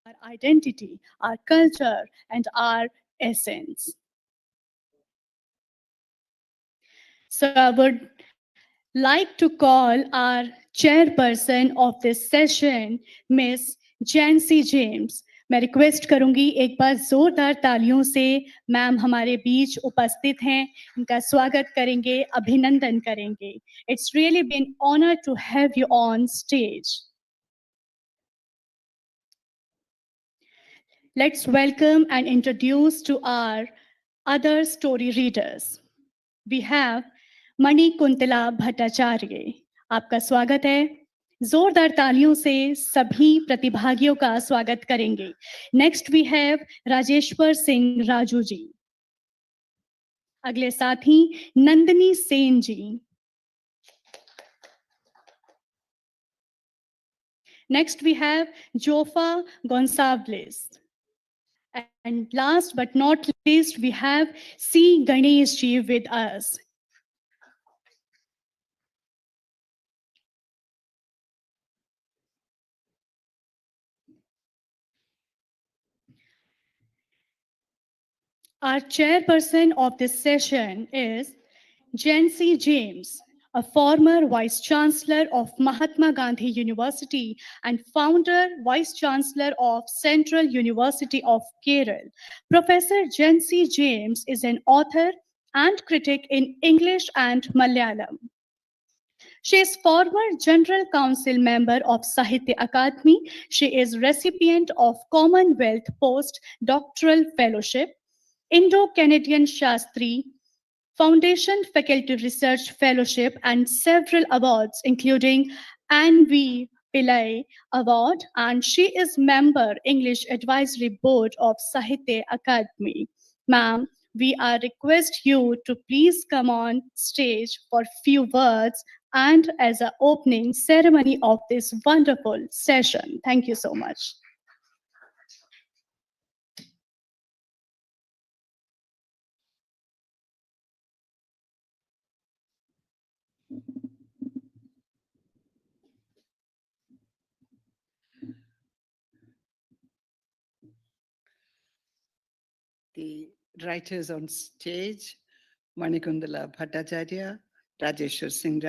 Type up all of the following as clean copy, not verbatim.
our identity, our culture, and our essence. So I would like to call our chairperson of this session, Miss Jancy James. मैं request करूंगी एक बार जोरदार तालियों से ma'am हमारे बीच उपस्थित हैं, इनका स्वागत करेंगे, अभिनंदन करेंगे. It's really been honor to have you on stage. Let's welcome and introduce to our other story readers. We have Manikuntala Bhattacharya. आपका स्वागत है. जोरदार तालियों से सभी प्रतिभागियों का स्वागत करेंगे. Next we have Rajeshwar Singh Raju ji. अगले साथी Nandini Sen ji. Next we have Jofa Gonsalves. And last but not least, we have C. Ganesh ji with us. Our chairperson of this session is Jancy James, a former Vice Chancellor of Mahatma Gandhi University and founder Vice Chancellor of Central University of Kerala. Professor Jancy James is an author and critic in English and Malayalam. She is former General Council member of Sahitya Akademi. She is recipient of Commonwealth Post-Doctoral Fellowship, Indo-Canadian Shastri Foundation Faculty Research Fellowship, and several awards, including Anne V. Pillai Award, and she is member English Advisory Board of Sahitya Akademi. Ma'am, we are request you to please come on stage for few words and as an opening ceremony of this wonderful session. Thank you so much. The writers on stage, Manikuntala Bhattacharya, Rajeshwar Singh,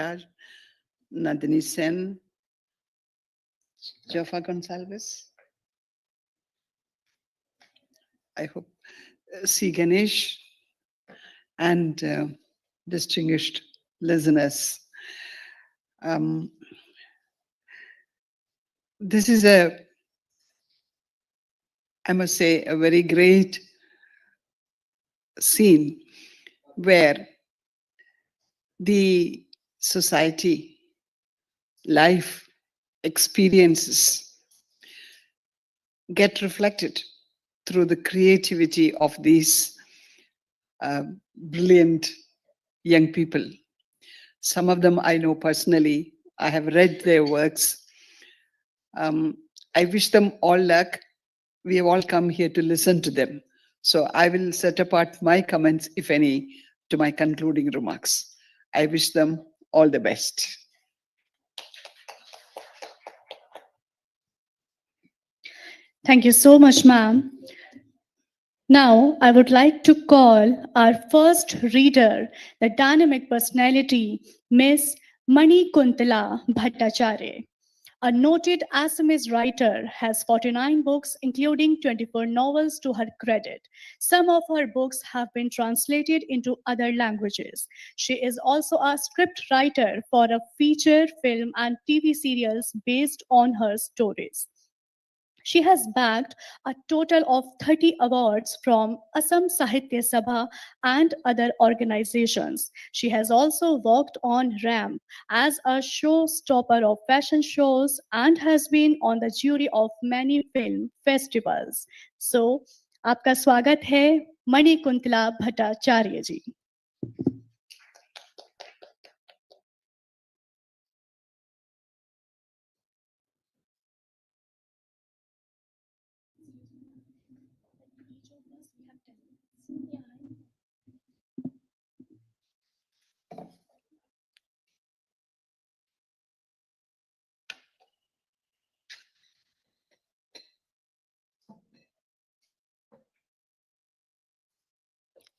Nandini Sen, Jofa Gonsalves. I hope C. Ganesh and distinguished listeners. This is I must say, a very great scene where the society, life experiences get reflected through the creativity of these brilliant young people. Some of them I know personally. I have read their works. I wish them all luck. We have all come here to listen to them. So I will set apart my comments, if any, to my concluding remarks. I wish them all the best. Thank you so much, ma'am. Now, I would like to call our first reader, the dynamic personality, Miss Manikuntala Bhattacharya. A noted Assamese writer, has 49 books, including 24 novels to her credit. Some of her books have been translated into other languages. She is also a script writer for a feature film and TV serials based on her stories. She has bagged a total of 30 awards from Assam Sahitya Sabha and other organizations. She has also worked on RAMP as a showstopper of fashion shows and has been on the jury of many film festivals. So, आपका स्वागत है मणिकुंतला भट्टाचार्य जी.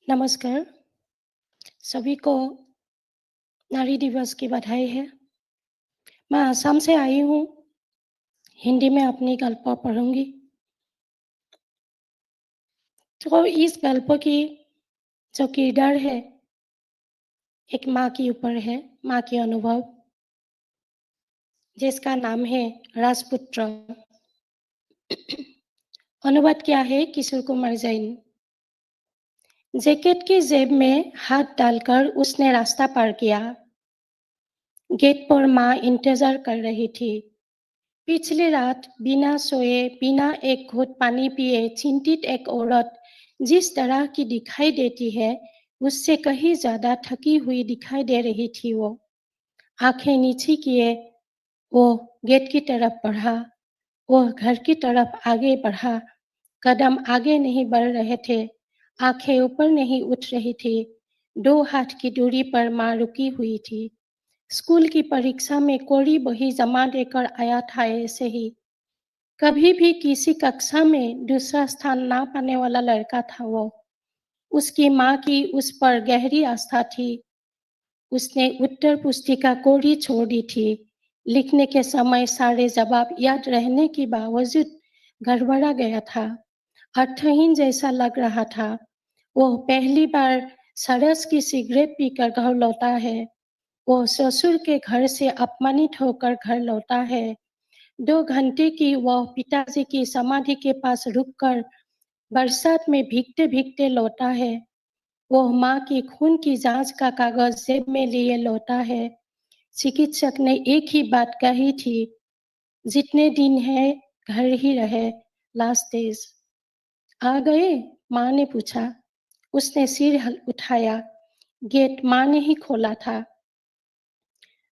नमस्कार, सभी को नारी दिवस की बधाई है। मैं असम से आई हूँ, हिंदी में अपनी गल्प पढ़ूंगी। तो इस गल्प की जो किरदार है, एक माँ के ऊपर है, माँ के अनुभव, जिसका नाम है राजपुत्र। अनुवाद क्या है किशोर कुमार जैन। जैकेट की जेब में हाथ डालकर उसने रास्ता पार किया। गेट पर माँ इंतजार कर रही थी। पिछली रात बिना सोए, बिना एक घूंट पानी पिए चिंतित एक औरत जिस तरह की दिखाई देती है, उससे कहीं ज्यादा थकी हुई दिखाई दे रही थी वो। आंखें नीचे किए वो गेट की तरफ बढ़ा। वो घर की तरफ आगे बढ़ा। कदम आगे नहीं बढ़ रहे थे, आंखें ऊपर नहीं उठ रही थी। 2 हाथ की दूरी पर माँ रुकी हुई थी। स्कूल की परीक्षा में कोरी बही जमा देकर आया था ऐसे ही। कभी भी किसी कक्षा में दूसरा स्थान ना पाने वाला लड़का था वो। उसकी माँ की उस पर गहरी आस्था थी। उसने उत्तर पुस्तिका कोरी छोड़ दी थी। लिखने के समय सारे जवाब याद रहने के बावजूद गड़बड़ा गया था। अर्थहीन जैसा लग रहा था। वो पहली बार सरस की सिगरेट पीकर घर लौटा है। वो ससुर के घर से अपमानित होकर घर लौटा है। 2 घंटे की वह पिताजी की समाधि के पास रुककर बरसात में भीगते भीगते लौटा है। वह माँ की खून की जांच का कागज जेब में लिए लौटा है। चिकित्सक ने एक ही बात कही थी, जितने दिन है घर ही रहे, लास्ट डेज। आ गए? माँ ने पूछा। उसने सिर उठाया। गेट माँ ने ही खोला था।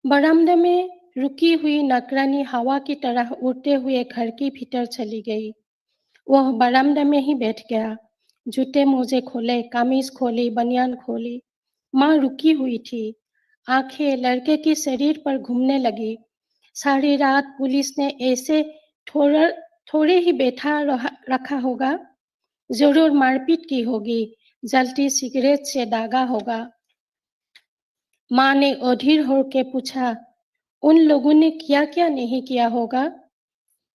बरामदे में रुकी हुई नौकरानी हवा की तरह उड़ते हुए घर के भीतर चली गई। वह बरामदे में ही बैठ गया। जूते मोजे खोले, कमीज खोली, बनियान खोली। माँ रुकी हुई थी। आंखें लड़के के शरीर पर घूमने लगी। सारी रात पुलिस ने ऐसे थोड़ा थोड़े ही बैठा रखा होगा। जरूर मारपीट की होगी, जलती सिगरेट से दागा होगा। माँ ने अधीर होकर पूछा, उन लोगों ने क्या क्या नहीं किया होगा?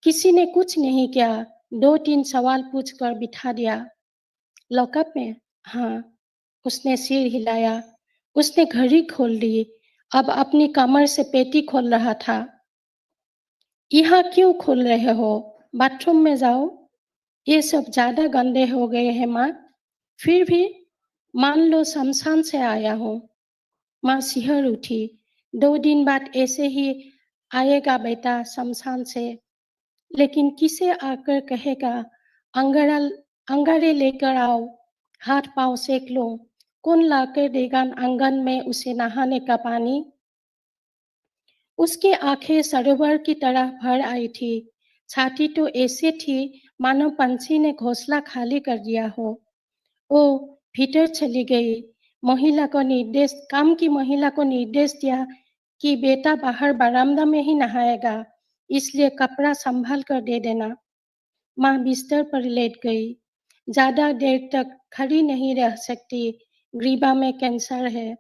किसी ने कुछ नहीं किया। 2-3 सवाल पूछकर बिठा दिया। लॉकअप में? हाँ। उसने सिर हिलाया। उसने घड़ी खोल ली। अब अपनी कमर से पेटी खोल रहा था। यहाँ क्यों खोल रहे हो? बाथरूम में जाओ। ये सब ज्यादा गंदे हो गए हैं माँ। फिर भी मान लो शमशान से आया हूँ। माँ सिहर उठी। 2 दिन बाद ऐसे ही आएगा बेटा शमशान से। लेकिन किसे आकर कहेगा, अंगारा अंगारे लेकर आओ, हाथ पांव सेक लो। कौन लाकर देगा आंगन में उसे नहाने का पानी? उसकी आंखें सरोवर की तरह भर आई थी। छाती तो ऐसे थी मानो पंछी ने घोंसला खाली कर दिया हो। वो भीतर चली गई। काम की महिला को निर्देश दिया कि बेटा बाहर बरामदा में ही नहाएगा, इसलिए कपड़ा संभाल कर दे देना। माँ बिस्तर पर लेट गई। ज्यादा देर तक खड़ी नहीं रह सकती। ग्रीबा में कैंसर है।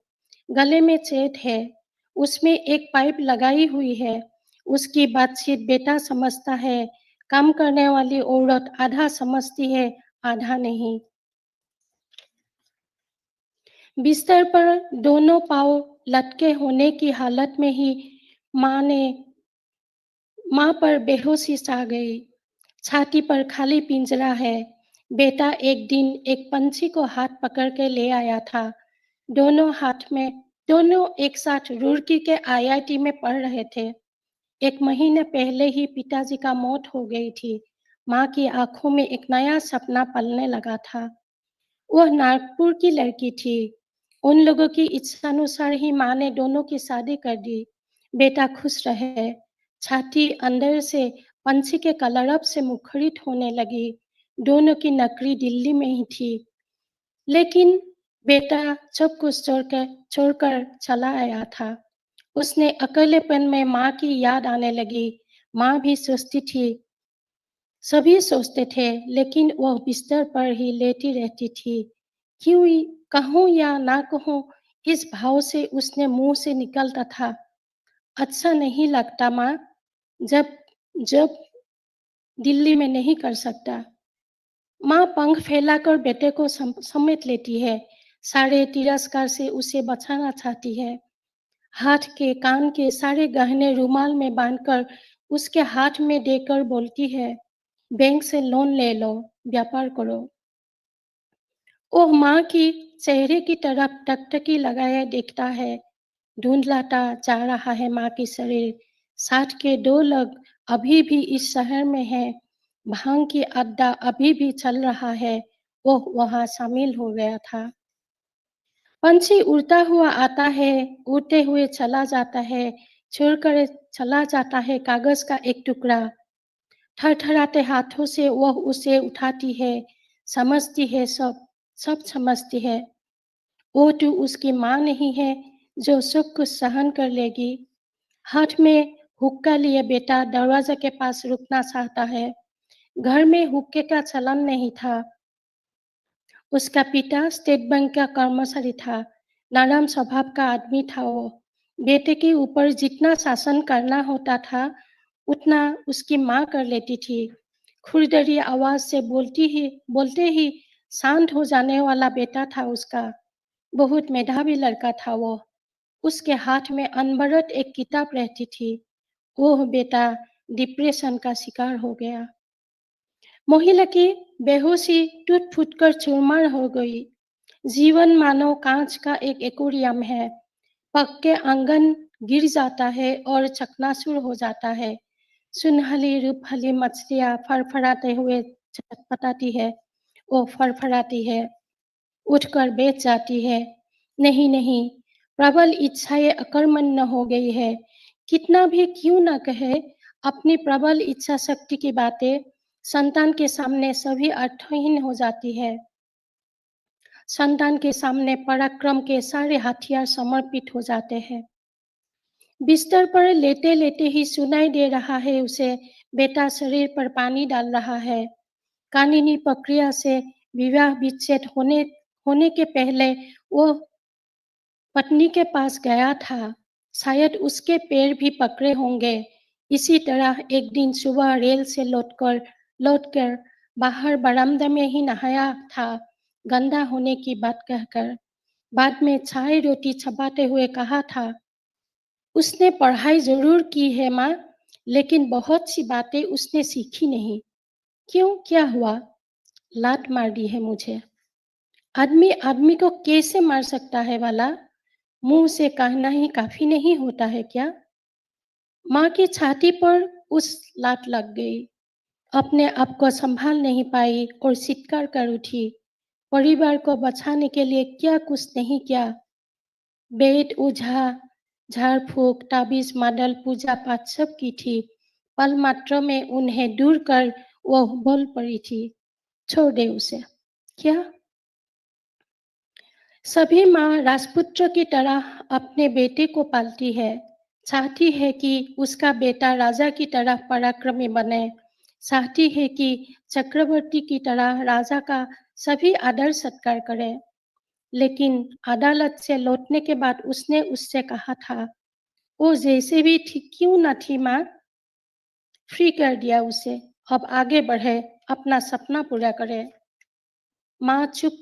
गले में छेद है। उसमें एक पाइप लगाई हुई है। उसकी बातचीत बेटा समझता है। काम करने वाली औरत आधा समझती है, आधा नहीं। बिस्तर पर दोनों पाँव लटके होने की हालत में ही माँ पर बेहोशी छा गई। छाती पर खाली पिंजरा है। बेटा एक दिन एक पंछी को हाथ पकड़ के ले आया था। दोनों एक साथ रुड़की के आईआईटी में पढ़ रहे थे। 1 महीने पहले ही पिताजी का मौत हो गई थी। माँ की आंखों में एक नया सपना पलने लगा था। वह नागपुर की लड़की थी। उन लोगों की इच्छानुसार ही माँ ने दोनों की शादी कर दी। बेटा खुश रहे। छाती अंदर से पंछी के कलरव से मुखरित होने लगी। दोनों की नौकरी दिल्ली में ही थी। लेकिन बेटा सब कुछ छोड़कर चला आया था। उसने अकेलेपन में माँ की याद आने लगी। माँ भी सोचती थी, सभी सोचते थे, लेकिन वह बिस्तर पर ही लेटी रहती थी। कहूँ या ना कहूँ, इस भाव से उसने मुंह से निकलता था, अच्छा नहीं लगता माँ, जब जब दिल्ली में नहीं कर सकता। माँ पंख फैलाकर बेटे को समेट लेती है, सारे तिरस्कार से उसे बचाना चाहती है। हाथ के कान के सारे गहने रुमाल में बांधकर उसके हाथ में देकर बोलती है, बैंक से लोन ले लो, व्यापार करो। ओह माँ की चेहरे की तरफ टकटकी लगाए देखता है, ढूंढलाता जा रहा है माँ की शरीर। 60 के 2 लोग अभी भी इस शहर में हैं, भांग की अड्डा अभी भी चल रहा है, वो वहाँ शामिल हो गया था। पंछी उड़ता हुआ आता है, उड़ते हुए चला जाता है, छोड़कर चला जाता है कागज का एक टुकड़ा। थरथराते हाथों से वह उसे उठाती है, समझती है सब समझती है। वो तो उसकी माँ नहीं है जो सब कुछ सहन कर लेगी। हाथ में हुक्का लिए बेटा दरवाजा के पास रुकना चाहता है। घर में हुक्के का चलन नहीं था। उसका पिता स्टेट बैंक का कर्मचारी था, नरम स्वभाव का आदमी था वो। बेटे के ऊपर जितना शासन करना होता था, उतना उसकी माँ कर लेती थी। खुरदरी आवाज से बोलते ही शांत हो जाने वाला बेटा था उसका। बहुत मेधावी लड़का था वो। उसके हाथ में अनवरत एक किताब रहती थी। वो बेटा डिप्रेशन का शिकार हो गया। महिला की बेहोशी टूट फूट कर चूरमार हो गई। जीवन मानो कांच का एक एक्वेरियम है, पक्के आंगन गिर जाता है और चकनाचूर हो जाता है। सुनहली रूपहली मछलियां फड़फड़ाते हुए छटपटाती है, वो फड़फड़ाती है, उठकर बैठ जाती है। नहीं नहीं, प्रबल इच्छाएं अकर्मण्य हो गई है। कितना भी क्यों न कहे, अपनी प्रबल इच्छा शक्ति की बातें संतान के सामने सभी अर्थहीन हो जाती है। संतान के सामने पराक्रम के सारे हथियार समर्पित हो जाते हैं। बिस्तर पर लेटे लेटे ही सुनाई दे रहा है उसे, बेटा शरीर पर पानी डाल रहा है। कानूनी प्रक्रिया से विवाह विच्छेद होने के पहले वो पत्नी के पास गया था। शायद उसके पैर भी पकड़े होंगे। इसी तरह एक दिन सुबह रेल से लौटकर बाहर बरामदा में ही नहाया था, गंदा होने की बात कहकर। बाद में चाय रोटी चबाते हुए कहा था, उसने पढ़ाई जरूर की है माँ, लेकिन बहुत सी बातें उसने सीखी नहीं। क्यों, क्या हुआ? लात मार दी है मुझे। आदमी आदमी को कैसे मार सकता है वाला? मुंह से कहना ही काफी नहीं होता है क्या? माँ की छाती पर उस लात लग गई। अपने आप को संभाल नहीं पाई और चित्कार कर उठी। परिवार को बचाने के लिए क्या कुछ नहीं किया। बेट ओझा, झाड़ फूक, ताबीज मादल, पूजा पाठ सब की थी। पल मात्र में उन्हें दूर कर वो बोल पड़ी थी, छोड़ दे उसे। क्या? सभी माँ राजपुत्र की तरह अपने बेटे को पालती है, चाहती है कि उसका बेटा राजा की तरह पराक्रमी बने, चाहती है कि चक्रवर्ती की तरह राजा का सभी आदर सत्कार करे। लेकिन अदालत से लौटने के बाद उसने उससे कहा था, वो जैसे भी थी क्यों न थी माँ, फ्री कर दिया उसे, अब आगे बढ़े, अपना सपना पूरा करे। माँ चुप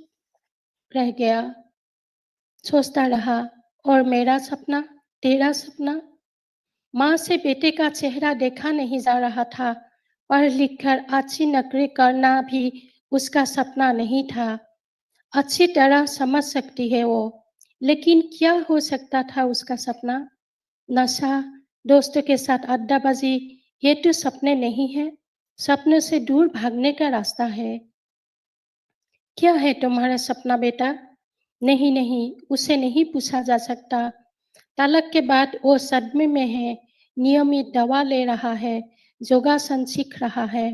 रह गया, सोचता रहा, और मेरा सपना, तेरा सपना? माँ से बेटे का चेहरा देखा नहीं जा रहा था। पढ़ लिख कर अच्छी नौकरी करना भी उसका सपना नहीं था। अच्छी तरह समझ सकती है वो, लेकिन क्या हो सकता था उसका सपना? नशा, दोस्तों के साथ अड्डाबाजी, ये तो सपने नहीं है। सपने से दूर भागने का रास्ता है। क्या है तुम्हारा सपना बेटा? नहीं नहीं, उसे नहीं पूछा जा सकता। तलाक के बाद वो सदमे में है, नियमित दवा ले रहा है, योगासन सीख रहा है।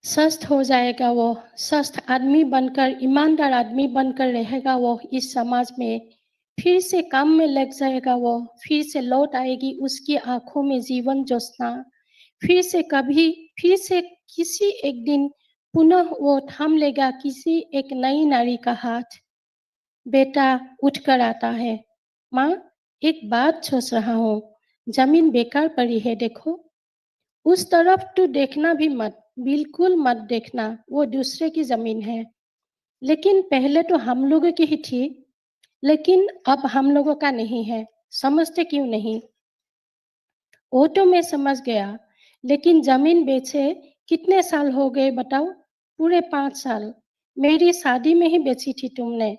स्वस्थ हो जाएगा वो, स्वस्थ आदमी बनकर, ईमानदार आदमी बनकर रहेगा वो इस समाज में। फिर से काम में लग जाएगा वो, फिर से लौट आएगी उसकी आंखों में जीवन ज्योत्सना। फिर से किसी एक दिन पुनः वो थाम लेगा किसी एक नई नारी का हाथ। बेटा उठकर आता है। माँ, एक बात सोच रहा हूँ, जमीन बेकार पड़ी है, देखो। उस तरफ तो देखना भी मत, बिल्कुल मत देखना, वो दूसरे की जमीन है। लेकिन पहले तो हम लोगों की ही थी, लेकिन अब हम लोगों का नहीं है। समझते क्यों नहीं? वो तो मैं समझ गया, लेकिन जमीन बेचे कितने साल हो गए बताओ? पूरे 5 साल। मेरी शादी में ही बेची थी तुमने।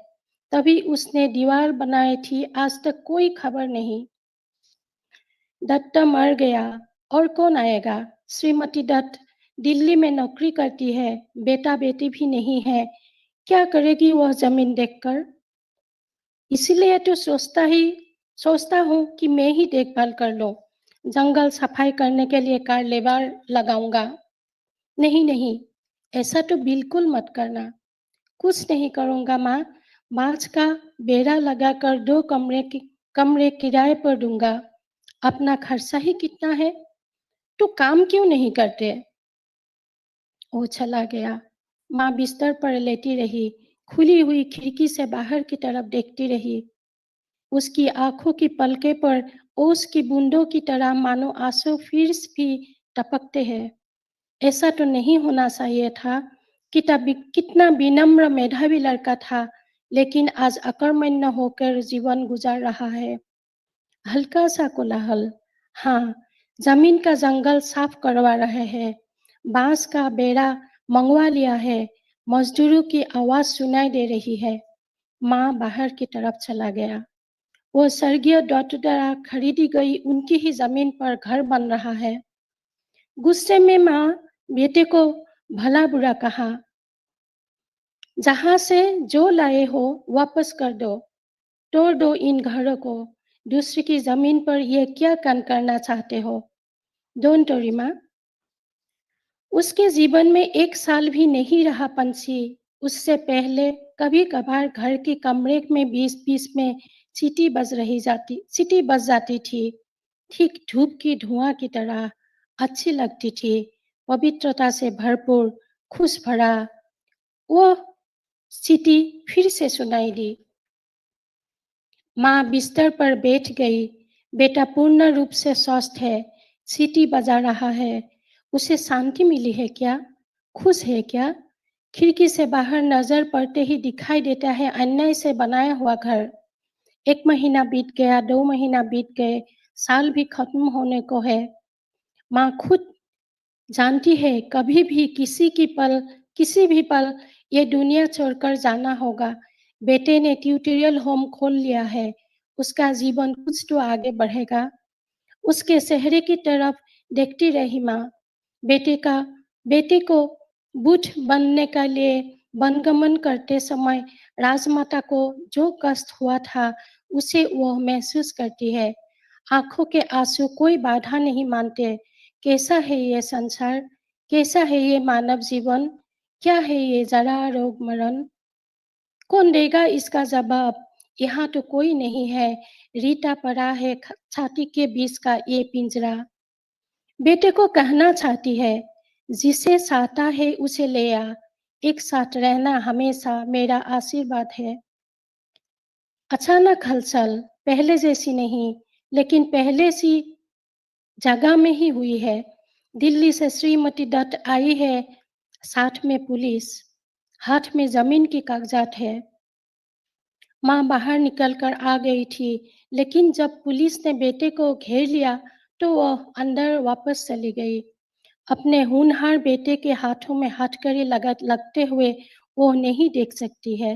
तभी उसने दीवार बनाई थी, आज तक कोई खबर नहीं। दत्ता मर गया, और कौन आएगा? श्रीमती दत्त दिल्ली में नौकरी करती है, बेटा बेटी भी नहीं है। क्या करेगी वह जमीन देखकर? इसलिए तो सोचता हूँ कि मैं ही देखभाल कर लूं। जंगल सफाई करने के लिए कार लेबर लगाऊंगा। नहीं नहीं, ऐसा तो बिल्कुल मत करना। कुछ नहीं करूंगा माँ। बांस का बेड़ा लगाकर 2 कमरे किराए पर दूंगा। अपना खर्चा ही कितना है, तो काम क्यों नहीं करते? वो चला गया। माँ बिस्तर पर लेटी रही, खुली हुई खिड़की से बाहर की तरफ देखती रही। उसकी आंखों की पलके पर ओस की बूंदों की तरह मानो आंसू फिर भी टपकते हैं। ऐसा तो नहीं होना चाहिए था। कितना विनम्र मेधावी लड़का था, लेकिन आज अकर्मण्य होकर जीवन गुजार रहा है। हल्का सा कोलाहल। हाँ, जमीन का जंगल साफ करवा रहे हैं। बांस का बेड़ा मंगवा लिया है। मजदूरों की आवाज सुनाई दे रही है। माँ बाहर की तरफ चला गया। वो स्वर्गीय दत्त द्वारा खरीदी गई उनकी ही जमीन पर घर बन रहा है। गुस्से में माँ बेटे को भला बुरा कहा, जहां से जो लाए हो वापस कर दो, तोड़ दो इन घरों को। दूसरे की जमीन पर ये क्या कांड करना चाहते हो? डोंट वरी माँ। उसके जीवन में 1 साल भी नहीं रहा पंछी। उससे पहले कभी कभार घर के कमरे में बीच बीच में सीटी बज जाती थी, ठीक धूप की धुआं की तरह। अच्छी लगती थी, पवित्रता से भरपूर, खुश भरा। वो सीटी फिर से सुनाई दी। माँ बिस्तर पर बैठ गई। बेटा पूर्ण रूप से स्वस्थ है, सीटी बजा रहा है। उसे शांति मिली है क्या? खुश है क्या? खिड़की से बाहर नजर पड़ते ही दिखाई देता है अन्याय से बनाया हुआ घर। 1 महीना बीत गया, 2 महीना बीत गए, साल भी खत्म होने को है। माँ खुद जानती है किसी भी पल ये दुनिया छोड़कर जाना होगा। बेटे ने ट्यूटोरियल होम खोल लिया है, उसका जीवन कुछ तो आगे बढ़ेगा। उसके चेहरे की तरफ देखती रही माँ। बेटे को बुद्ध बनने के लिए वनगमन करते समय राजमाता को जो कष्ट हुआ था, उसे वह महसूस करती है। आंखों के आंसू कोई बाधा नहीं मानते। कैसा है ये संसार? कैसा है ये मानव जीवन? क्या है ये जरा रोग मरण? कौन देगा इसका जवाब? यहाँ तो कोई नहीं है। रीता पड़ा है छाती के बीच का ये पिंजरा। बेटे को कहना चाहती है, जिसे चाहता है उसे ले आ। एक साथ रहना हमेशा मेरा आशीर्वाद है। अचानक हलचल, पहले जैसी नहीं, लेकिन पहले सी जगह में ही हुई है। दिल्ली से श्रीमती दत्त आई है, साथ में पुलिस, हाथ में जमीन के कागजात है। माँ बाहर निकलकर आ गई थी, लेकिन जब पुलिस ने बेटे को घेर लिया तो वह अंदर वापस चली गई। अपने होनहार बेटे के हाथों में हथकड़ी लगते हुए वो नहीं देख सकती है।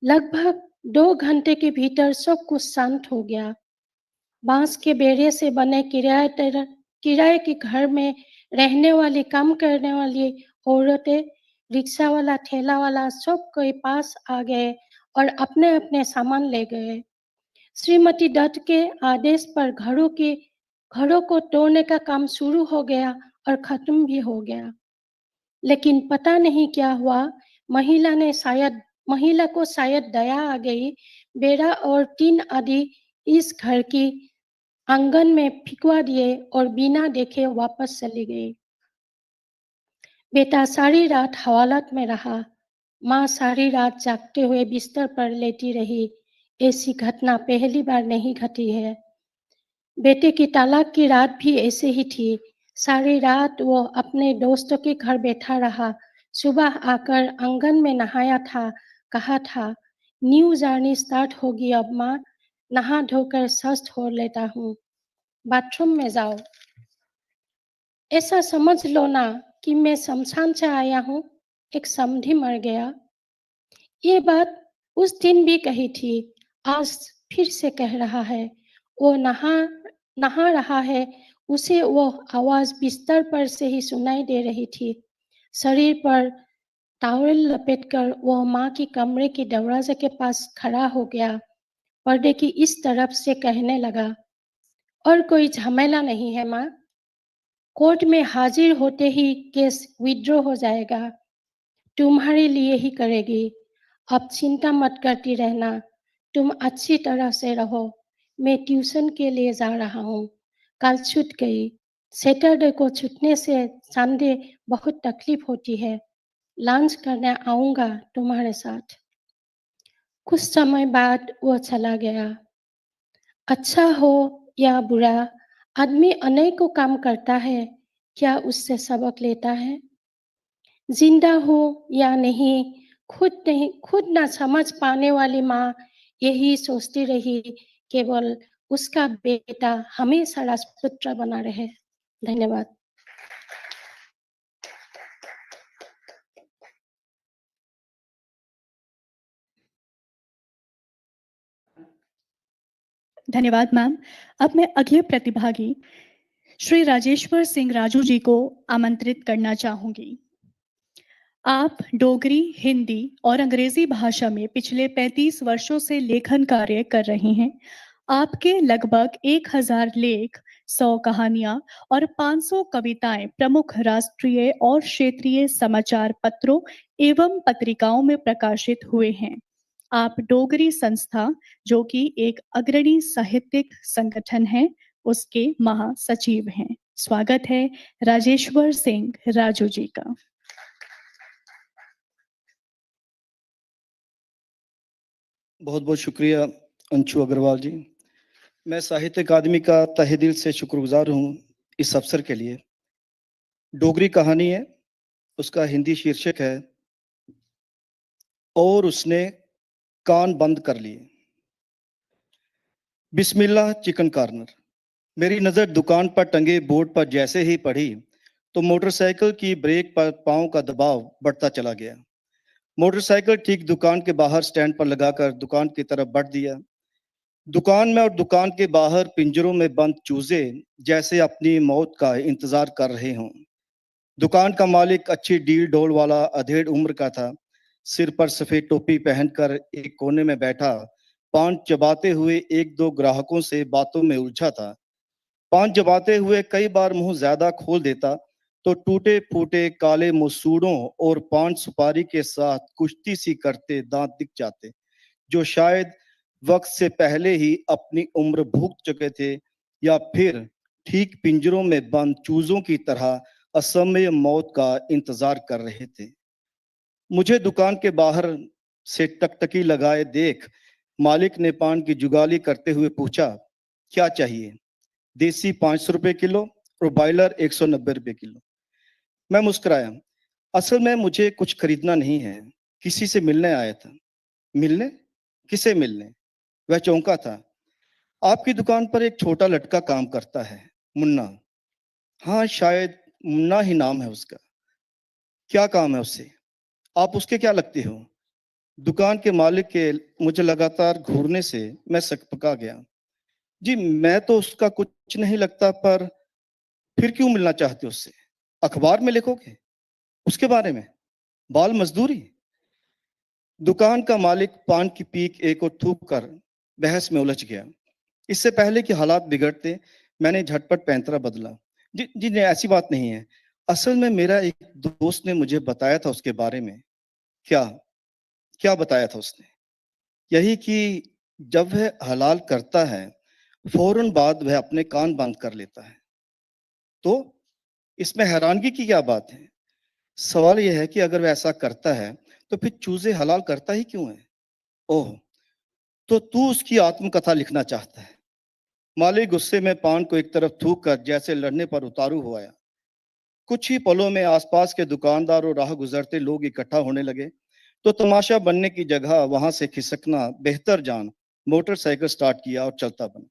लगभग 2 घंटे के भीतर सब कुछ शांत हो गया। बांस के बेड़े से बने किराए के घर में रहने वाली, काम करने वाली औरतें, रिक्शा वाला, ठेला वाला सब कोई पास आ गए और अपने अपने सामान ले गए। श्रीमती दत्त के आदेश पर घरों को तोड़ने का काम शुरू हो गया और खत्म भी हो गया। लेकिन पता नहीं क्या हुआ, महिला को शायद दया आ गई। बेड़ा और टीन आदि इस घर की आंगन में फिकवा दिए और बिना देखे वापस चली गई। बेटा सारी रात हवालत में रहा। माँ सारी रात जागते हुए बिस्तर पर लेटी रही। ऐसी घटना पहली बार नहीं घटी है। बेटे की तलाक की रात भी ऐसे ही थी। सारी रात वो अपने दोस्तों के घर बैठा रहा। सुबह आकर आंगन में नहाया था। कहा था, न्यू जर्नी स्टार्ट होगी अब माँ, नहा धोकर स्वस्थ हो लेता हूँ, बाथरूम में जाओ। ऐसा समझ लो ना कि मैं शमशान से आया हूँ, एक समधी मर गया। ये बात उस दिन भी कही थी, आज फिर से कह रहा है। वो नहा नहा रहा है, उसे वो आवाज बिस्तर पर से ही सुनाई दे रही थी। शरीर पर टॉवेल लपेटकर वो माँ की कमरे के दरवाजे के पास खड़ा हो गया। पर्दे की इस तरफ से कहने लगा, और कोई झमेला नहीं है माँ, कोर्ट में हाजिर होते ही केस विड्रॉ हो जाएगा, तुम्हारे लिए ही करेगी। अब चिंता मत करती रहना, तुम अच्छी तरह से रहो। मैं ट्यूशन के लिए जा रहा हूँ, कल छूट गई। सैटरडे को छूटने से संडे बहुत तकलीफ होती है। लंच करने आऊँगा तुम्हारे साथ। कुछ समय बाद वो चला गया। अच्छा हो या बुरा, आदमी अनेकों काम करता है, क्या उससे सबक लेता है? जिंदा हूँ या नहीं, खुद ना समझ पाने वाली माँ यही सोचती रही, केवल उसका बेटा हमेशा राजपुत्र बना रहे। धन्यवाद। धन्यवाद मैम। अब मैं अगले प्रतिभागी श्री राजेश्वर सिंह राजू जी को आमंत्रित करना चाहूंगी। आप डोगरी, हिंदी और अंग्रेजी भाषा में पिछले 35 वर्षों से लेखन कार्य कर रहे हैं। आपके लगभग 1000 लेख, 100 कहानियां और 500 कविताएं प्रमुख राष्ट्रीय और क्षेत्रीय समाचार पत्रों एवं पत्रिकाओं में प्रकाशित हुए हैं। आप डोगरी संस्था, जो कि एक अग्रणी साहित्यिक संगठन है, उसके महासचिव हैं। स्वागत है राजेश्वर सिंह राजू जी का। बहुत बहुत शुक्रिया अंशु अग्रवाल जी। मैं साहित्य अकादमी का तहे दिल से शुक्रगुजार हूँ इस अवसर के लिए। डोगरी कहानी है, उसका हिंदी शीर्षक है और उसने कान बंद कर लिए। बिस्मिल्लाह चिकन कॉर्नर। मेरी नज़र दुकान पर टंगे बोर्ड पर जैसे ही पड़ी तो मोटरसाइकिल की ब्रेक पर पाँव का दबाव बढ़ता चला गया। मोटरसाइकिल ठीक दुकान के बाहर स्टैंड पर लगाकर दुकान की तरफ बढ़ दिया। दुकान में और दुकान के बाहर पिंजरों में बंद चूजे जैसे अपनी मौत का इंतजार कर रहे हों। दुकान का मालिक अच्छी डील डोल वाला, अधेड़ उम्र का था। सिर पर सफेद टोपी पहनकर एक कोने में बैठा पान चबाते हुए एक दो ग्राहकों से बातों में उलझा था। पान चबाते हुए कई बार मुंह ज्यादा खोल देता तो टूटे फूटे काले मसूड़ों और पान सुपारी के साथ कुश्ती सी करते दांत दिख जाते, जो शायद वक्त से पहले ही अपनी उम्र भूख चुके थे या फिर ठीक पिंजरों में बंद चूजों की तरह असमय मौत का इंतजार कर रहे थे। मुझे दुकान के बाहर से टकटकी लगाए देख मालिक ने पान की जुगाली करते हुए पूछा, क्या चाहिए? देसी 500 रुपए किलो और बॉयलर 190 रुपए किलो। मैं मुस्कुराया। असल में मुझे कुछ खरीदना नहीं है, किसी से मिलने आया था। मिलने? किसे मिलने? वह चौंका था। आपकी दुकान पर एक छोटा लड़का काम करता है, मुन्ना। हाँ, शायद मुन्ना ही नाम है उसका। क्या काम है उससे? आप उसके क्या लगते हो? दुकान के मालिक के मुझे लगातार घूरने से मैं सकपका गया। जी, मैं तो उसका कुछ नहीं लगता, पर फिर क्यों मिलना चाहते हो उससे? अखबार में लिखोगे उसके बारे में? बाल मजदूरी? दुकान का मालिक पान की पीक एक और थूक कर बहस में उलझ गया। इससे पहले कि हालात बिगड़ते, मैंने झटपट पैंतरा बदला। जी जी नहीं, ऐसी बात नहीं है। असल में मेरा एक दोस्त ने मुझे बताया था उसके बारे में। क्या? क्या बताया था उसने? यही कि जब वह हलाल करता है, फौरन बाद वह अपने कान बंद कर लेता है। तो इसमें हैरानगी की क्या बात है? सवाल यह है कि अगर वह ऐसा करता है तो फिर चूजे हलाल करता ही क्यों है? ओह, तो तू उसकी आत्मकथा लिखना चाहता है। माली गुस्से में पान को एक तरफ थूक कर जैसे लड़ने पर उतारू हो आया। कुछ ही पलों में आसपास के दुकानदार और राह गुजरते लोग इकट्ठा होने लगे, तो तमाशा बनने की जगह वहां से खिसकना बेहतर जान मोटरसाइकिल स्टार्ट किया और चलता बना।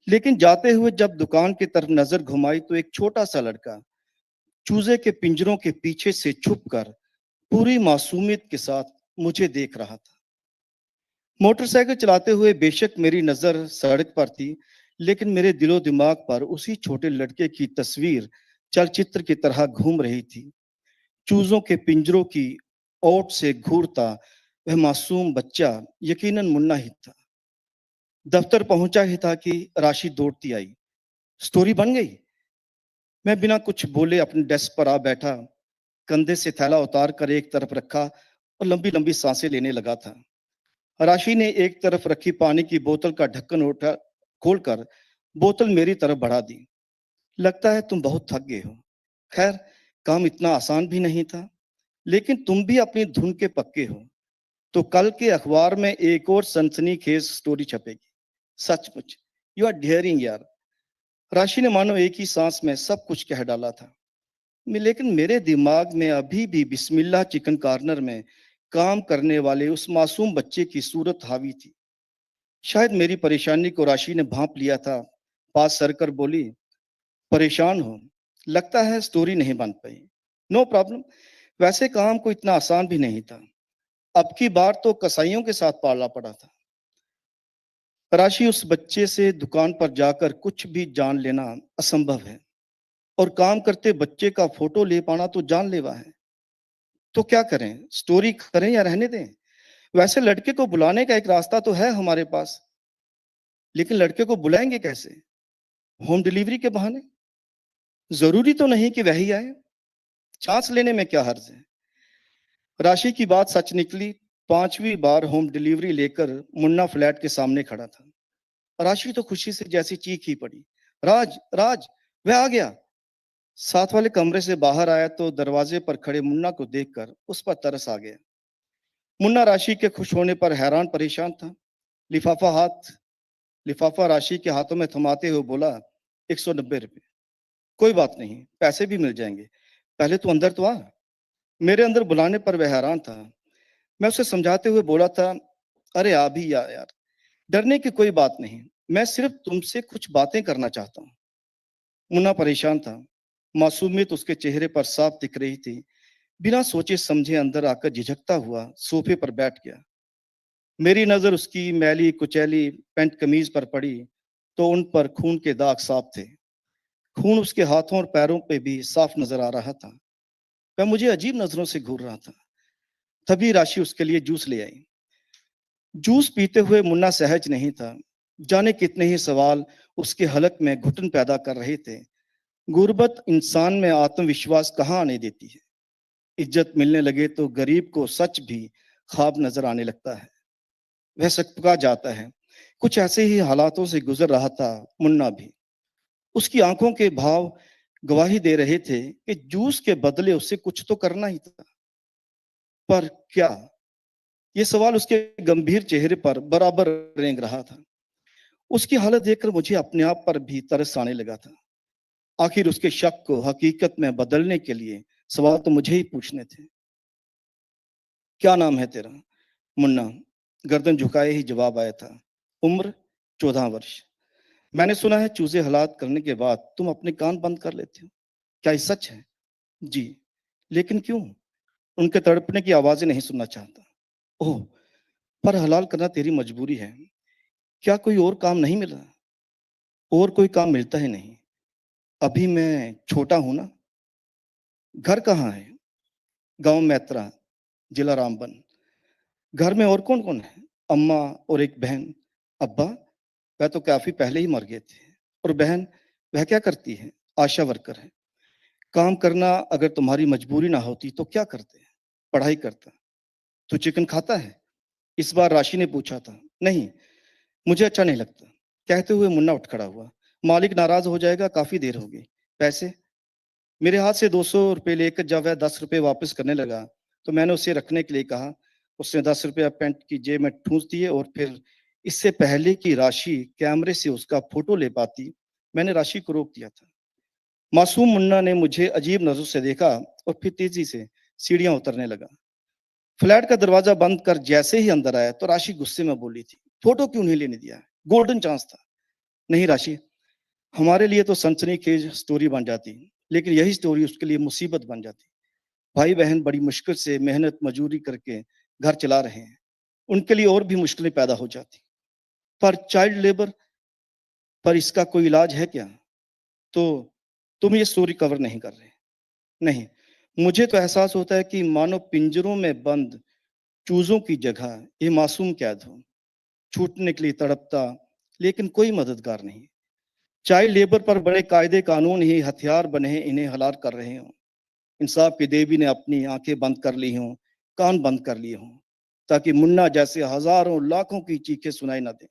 लेकिन जाते हुए जब दुकान की तरफ नजर घुमाई तो एक छोटा सा लड़का चूजे के पिंजरों के पीछे से छुपकर पूरी मासूमियत के साथ मुझे देख रहा था। मोटरसाइकिल चलाते हुए बेशक मेरी नजर सड़क पर थी, लेकिन मेरे दिलो दिमाग पर उसी छोटे लड़के की तस्वीर चलचित्र की तरह घूम रही थी। चूजों के पिंजरों की ओट से घूरता वह मासूम बच्चा यकीनन मुन्ना ही था। दफ्तर पहुंचा ही था कि राशि दौड़ती आई। स्टोरी बन गई। मैं बिना कुछ बोले अपने डेस्क पर आ बैठा, कंधे से थैला उतार कर एक तरफ रखा और लंबी लंबी सांसें लेने लगा था। राशि ने एक तरफ रखी पानी की बोतल का ढक्कन उठा खोलकर बोतल मेरी तरफ बढ़ा दी। लगता है तुम बहुत थक गए हो। खैर, काम इतना आसान भी नहीं था, लेकिन तुम भी अपनी धुन के पक्के हो, तो कल के अखबार में एक और सनसनीखेज स्टोरी छपेगी। सचमुच यू आर डेयरिंग यार। राशि ने मानो एक ही सांस में सब कुछ कह डाला था। लेकिन मेरे दिमाग में अभी भी बिस्मिल्लाह चिकन कॉर्नर में काम करने वाले उस मासूम बच्चे की सूरत हावी थी। शायद मेरी परेशानी को राशि ने भांप लिया था। पास सरकर बोली, परेशान हो, लगता है स्टोरी नहीं बन पाई। नो प्रॉब्लम, वैसे काम को इतना आसान भी नहीं था। अब की बार तो कसाईयों के साथ पाला पड़ा था। राशि, उस बच्चे से दुकान पर जाकर कुछ भी जान लेना असंभव है, और काम करते बच्चे का फोटो ले पाना तो जानलेवा है। तो क्या करें, स्टोरी करें या रहने दें? वैसे लड़के को बुलाने का एक रास्ता तो है हमारे पास, लेकिन लड़के को बुलाएंगे कैसे? होम डिलीवरी के बहाने? जरूरी तो नहीं कि वही आए, चांस लेने में क्या हर्ज है? राशि की बात सच निकली। 5वीं बार होम डिलीवरी लेकर मुन्ना फ्लैट के सामने खड़ा था। राशि तो खुशी से जैसी चीख ही पड़ी, राज राज, वह आ गया। साथ वाले कमरे से बाहर आया तो दरवाजे पर खड़े मुन्ना को देखकर उस पर तरस आ गया। मुन्ना राशि के खुश होने पर हैरान परेशान था। लिफाफा लिफाफा राशि के हाथों में थमाते हुए बोला, 190 रुपये। कोई बात नहीं, पैसे भी मिल जाएंगे, पहले तो अंदर तो आ। मेरे अंदर बुलाने पर वह हैरान था। मैं उसे समझाते हुए बोला था, अरे आ भी यार, डरने की कोई बात नहीं, मैं सिर्फ तुमसे कुछ बातें करना चाहता हूँ। मुन्ना परेशान था। मासूमियत उसके चेहरे पर साफ दिख रही थी। बिना सोचे समझे अंदर आकर झिझकता हुआ सोफे पर बैठ गया। मेरी नजर उसकी मैली कुचैली पैंट कमीज पर पड़ी तो उन पर खून के दाग साफ थे। खून उसके हाथों और पैरों पे भी साफ नजर आ रहा था। वह मुझे अजीब नजरों से घूर रहा था। तभी राशि उसके लिए जूस ले आई। जूस पीते हुए मुन्ना सहज नहीं था। जाने कितने ही सवाल उसके हलक में घुटन पैदा कर रहे थे। गुर्बत इंसान में आत्मविश्वास कहाँ आने देती है। इज्जत मिलने लगे तो गरीब को सच भी ख्वाब नजर आने लगता है। वह सकपका जाता है। कुछ ऐसे ही हालातों से गुजर रहा था मुन्ना भी। उसकी आंखों के भाव गवाही दे रहे थे कि जूस के बदले उसे कुछ तो करना ही था। पर क्या? ये सवाल उसके गंभीर चेहरे पर बराबर रेंग रहा था। उसकी हालत देखकर मुझे अपने आप पर भी तरस आने लगा था। आखिर उसके शक को हकीकत में बदलने के लिए सवाल तो मुझे ही पूछने थे। क्या नाम है तेरा? मुन्ना। गर्दन झुकाए ही जवाब आया था। उम्र 14 वर्ष। मैंने सुना है चूजे हालात करने के बाद तुम अपने कान बंद कर लेते हो, क्या ये सच है? जी। लेकिन क्यों? उनके तड़पने की आवाजें नहीं सुनना चाहता। ओह, पर हलाल करना तेरी मजबूरी है। क्या कोई और काम नहीं मिला? और कोई काम मिलता ही नहीं। अभी मैं छोटा हूं ना। घर कहाँ है? गांव मैत्रा, जिला रामबन। घर में और कौन कौन है? अम्मा और एक बहन। अब्बा? वह तो काफी पहले ही मर गए थे। और बहन, वह क्या करती है? आशा वर्कर है। काम करना अगर तुम्हारी मजबूरी ना होती तो क्या करते? पढ़ाई करता। तू चिकन खाता है? इस बार राशि ने पूछा था। नहीं, मुझे अच्छा नहीं लगता, कहते हुए मुन्ना उठ खड़ा हुआ। मालिक नाराज हो जाएगा, काफी देर हो गई। पैसे? मेरे हाथ से 200 रुपए लेकर जब वह 10 रुपए वापस करने लगा तो मैंने उसे रखने के लिए कहा। उसने 10 रुपया पैंट की जेब में ठूंस दिए और फिर इससे पहले कि राशि कैमरे से उसका फोटो ले पाती, मैंने राशि को रोक दिया था। मासूम मुन्ना ने मुझे अजीब नजरों से देखा और फिर तेजी से सीढ़ियां उतरने लगा। फ्लैट का दरवाजा बंद कर जैसे ही अंदर आया तो राशि गुस्से में बोली थी, फोटो क्यों नहीं लेने दिया? गोल्डन चांस था। नहीं राशि, हमारे लिए तो सनसनीखेज स्टोरी बन जाती, लेकिन यही स्टोरी उसके लिए मुसीबत बन जाती। भाई बहन बड़ी मुश्किल से मेहनत मजूरी करके घर चला रहे हैं, उनके लिए और भी मुश्किलें पैदा हो जाती। पर चाइल्ड लेबर पर इसका कोई इलाज है क्या? तो तुम ये स्टोरी कवर नहीं कर रहे। नहीं, मुझे तो एहसास होता है कि मानो पिंजरों में बंद चूजों की जगह ये मासूम कैद हो, छूटने के लिए तड़पता, लेकिन कोई मददगार नहीं। चाइल्ड लेबर पर बड़े कायदे कानून ही हथियार बने इन्हें हलाल कर रहे हों। इंसाफ की देवी ने अपनी आंखें बंद कर ली हों, कान बंद कर लिए हों, ताकि मुन्ना जैसे हजारों लाखों की चीखें सुनाई ना दे।